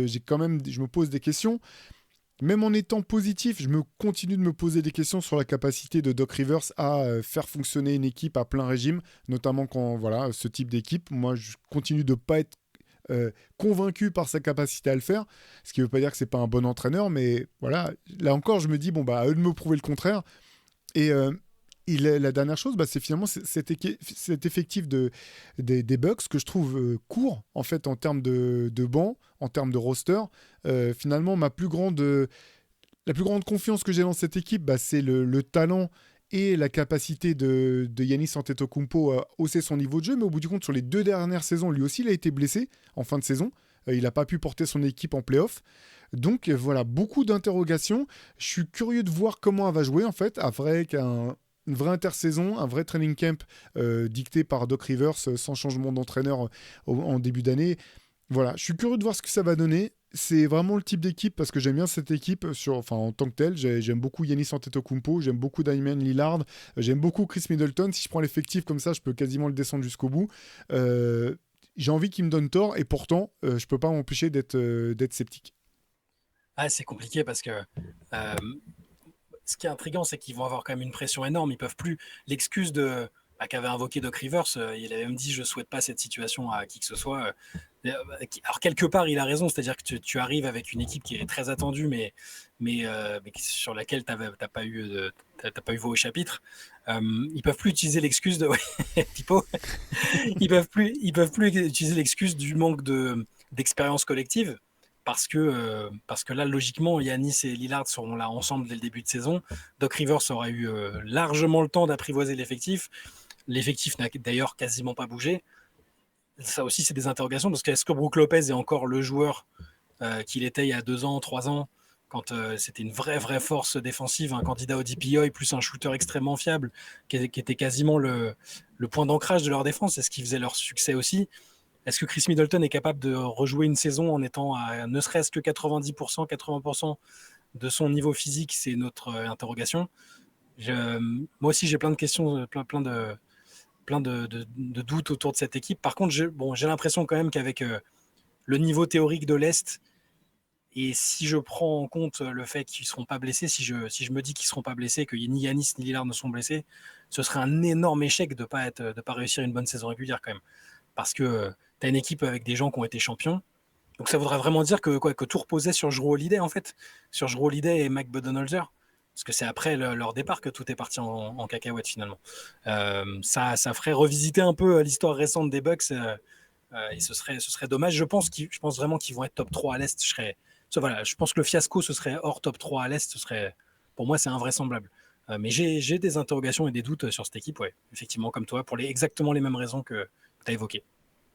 me pose des questions. Même en étant positif, je me continue de me poser des questions sur la capacité de Doc Rivers à faire fonctionner une équipe à plein régime, notamment quand voilà ce type d'équipe. Moi, je continue de pas être convaincu par sa capacité à le faire, ce qui ne veut pas dire que c'est pas un bon entraîneur, mais voilà, là encore, je me dis bon bah à eux de me prouver le contraire. Et la dernière chose, bah, c'est finalement cet effectif des Bucks que je trouve court en fait en termes de banc, en termes de roster. Finalement, la plus grande confiance que j'ai dans cette équipe, bah, c'est le talent et la capacité de Giannis Antetokounmpo à hausser son niveau de jeu. Mais au bout du compte, sur les 2 dernières saisons, lui aussi, il a été blessé en fin de saison. Il n'a pas pu porter son équipe en playoff. Donc voilà, beaucoup d'interrogations. Je suis curieux de voir comment elle va jouer en fait, avec une vraie intersaison, un vrai training camp dicté par Doc Rivers sans changement d'entraîneur en début d'année. Voilà, je suis curieux de voir ce que ça va donner. C'est vraiment le type d'équipe parce que j'aime bien cette équipe enfin, en tant que telle. J'aime beaucoup Giannis Antetokounmpo, j'aime beaucoup Damian Lillard, j'aime beaucoup Chris Middleton. Si je prends l'effectif comme ça, je peux quasiment le descendre jusqu'au bout. J'ai envie qu'il me donne tort et pourtant, je peux pas m'empêcher d'être sceptique. Ah, c'est compliqué parce que euh, ce qui est intriguant, c'est qu'ils vont avoir quand même une pression énorme. Ils peuvent plus. L'excuse qu'avait invoqué Doc Rivers, il avait même dit je souhaite pas cette situation à qui que ce soit. Alors quelque part, il a raison, c'est-à-dire que tu arrives avec une équipe qui est très attendue, mais sur laquelle t'as pas eu t'as pas eu vos au chapitre. Ils peuvent plus utiliser l'excuse de ouais, Pipo. Ils peuvent plus utiliser l'excuse du manque d'expérience collective parce que là, logiquement, Yanis et Lillard seront là ensemble dès le début de saison. Doc Rivers aura eu largement le temps d'apprivoiser l'effectif. L'effectif n'a d'ailleurs quasiment pas bougé. Ça aussi, c'est des interrogations parce qu'est-ce que Brook Lopez est encore le joueur qu'il était il y a 2 ans, 3 ans, quand c'était une vraie force défensive, un candidat au DPOI plus un shooter extrêmement fiable qui était quasiment le point d'ancrage de leur défense, c'est ce qui faisait leur succès aussi. Est-ce que Chris Middleton est capable de rejouer une saison en étant à ne serait-ce que 90%, 80% de son niveau physique? C'est notre interrogation. Moi aussi, j'ai plein de questions, plein de doutes autour de cette équipe. Par contre, j'ai l'impression quand même qu'avec le niveau théorique de l'Est, et si je prends en compte le fait qu'ils ne seront pas blessés, si je me dis qu'ils ne seront pas blessés, que ni Yanis ni Lillard ne sont blessés, ce serait un énorme échec de ne pas réussir une bonne saison régulière quand même. Parce que tu as une équipe avec des gens qui ont été champions. Donc ça voudrait vraiment dire que tout reposait sur Jrue Holiday en fait, sur Jrue Holiday et Mike Budenholzer. Parce que c'est après leur départ que tout est parti en cacahuète finalement. Ça ferait revisiter un peu l'histoire récente des Bucks et ce serait dommage. Je pense vraiment qu'ils vont être top 3 à l'Est. Voilà, je pense que le fiasco, ce serait hors top 3 à l'Est. Pour moi, c'est invraisemblable. Mais j'ai des interrogations et des doutes sur cette équipe, ouais. Effectivement, comme toi, pour exactement les mêmes raisons que tu as évoquées.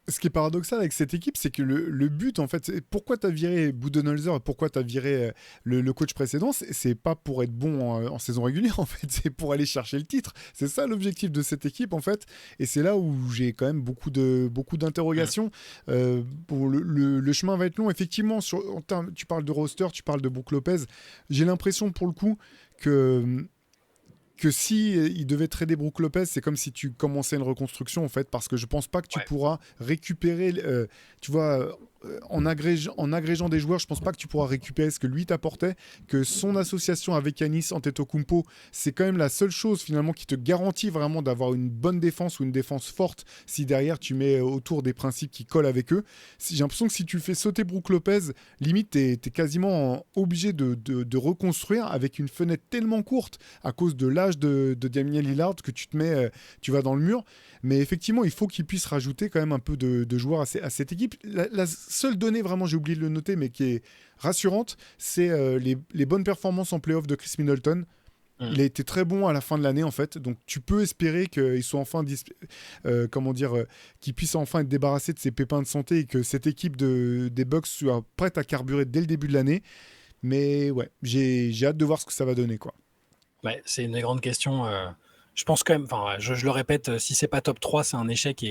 Ce qui est paradoxal avec cette équipe, c'est que le but, en fait, pourquoi tu as viré Budenholzer et pourquoi tu as viré le coach précédent, c'est pas pour être bon en saison régulière, en fait, c'est pour aller chercher le titre. C'est ça l'objectif de cette équipe, en fait. Et c'est là où j'ai quand même beaucoup d'interrogations. Bon, le chemin va être long. Effectivement, tu parles de roster, tu parles de Brook Lopez. J'ai l'impression, pour le coup, que si il devait trader Brook Lopez, c'est comme si tu commençais une reconstruction en fait, parce que je pense pas que tu pourras récupérer, tu vois, en agrégeant des joueurs, je pense pas que tu pourras récupérer ce que lui t'apportait, que son association avec Giannis Antetokounmpo, c'est quand même la seule chose finalement qui te garantit vraiment d'avoir une bonne défense ou une défense forte si derrière tu mets autour des principes qui collent avec eux. J'ai l'impression que si tu fais sauter Brook Lopez, limite t'es quasiment obligé de reconstruire avec une fenêtre tellement courte à cause de l'âge de Damian Lillard que tu vas dans le mur. Mais effectivement, il faut qu'il puisse rajouter quand même un peu de joueurs à cette équipe. La seule donnée, vraiment, j'ai oublié de le noter, mais qui est rassurante, c'est les bonnes performances en play-off de Chris Middleton. Il a été très bon à la fin de l'année, en fait. Donc, tu peux espérer qu'il soit enfin qu'il puisse enfin être débarrassé de ses pépins de santé et que cette équipe des Bucks soit prête à carburer dès le début de l'année. Mais ouais, j'ai hâte de voir ce que ça va donner, quoi. Ouais, c'est une des grandes questions. Je pense quand même, enfin, je le répète, si c'est pas top 3, c'est un échec.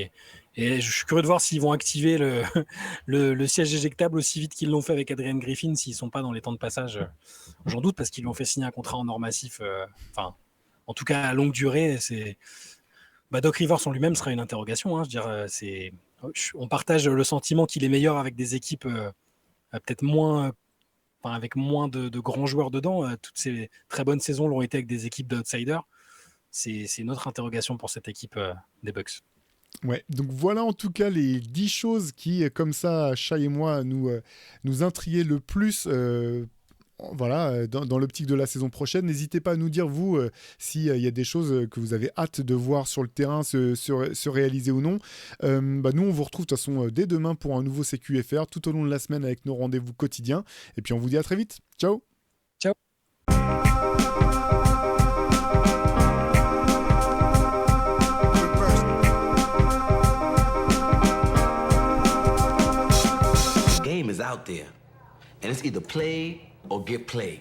Et je suis curieux de voir s'ils vont activer le siège éjectable aussi vite qu'ils l'ont fait avec Adrian Griffin, s'ils sont pas dans les temps de passage. J'en doute parce qu'ils lui ont fait signer un contrat en or massif, en tout cas à longue durée. Doc Rivers en lui-même sera une interrogation. Hein, je veux dire, on partage le sentiment qu'il est meilleur avec des équipes peut-être moins. Avec moins de grands joueurs dedans. Toutes ces très bonnes saisons l'ont été avec des équipes d'outsiders. C'est une autre interrogation pour cette équipe des Bucks. Ouais, donc voilà en tout cas les 10 choses qui, comme ça, Shai et moi, nous intriguaient le plus dans l'optique de la saison prochaine. N'hésitez pas à nous dire, vous, s'il y a des choses que vous avez hâte de voir sur le terrain se réaliser ou non. Nous, on vous retrouve de toute façon dès demain pour un nouveau CQFR, tout au long de la semaine avec nos rendez-vous quotidiens. Et puis on vous dit à très vite. Ciao. Ciao. Game is out there, and it's either play or get played.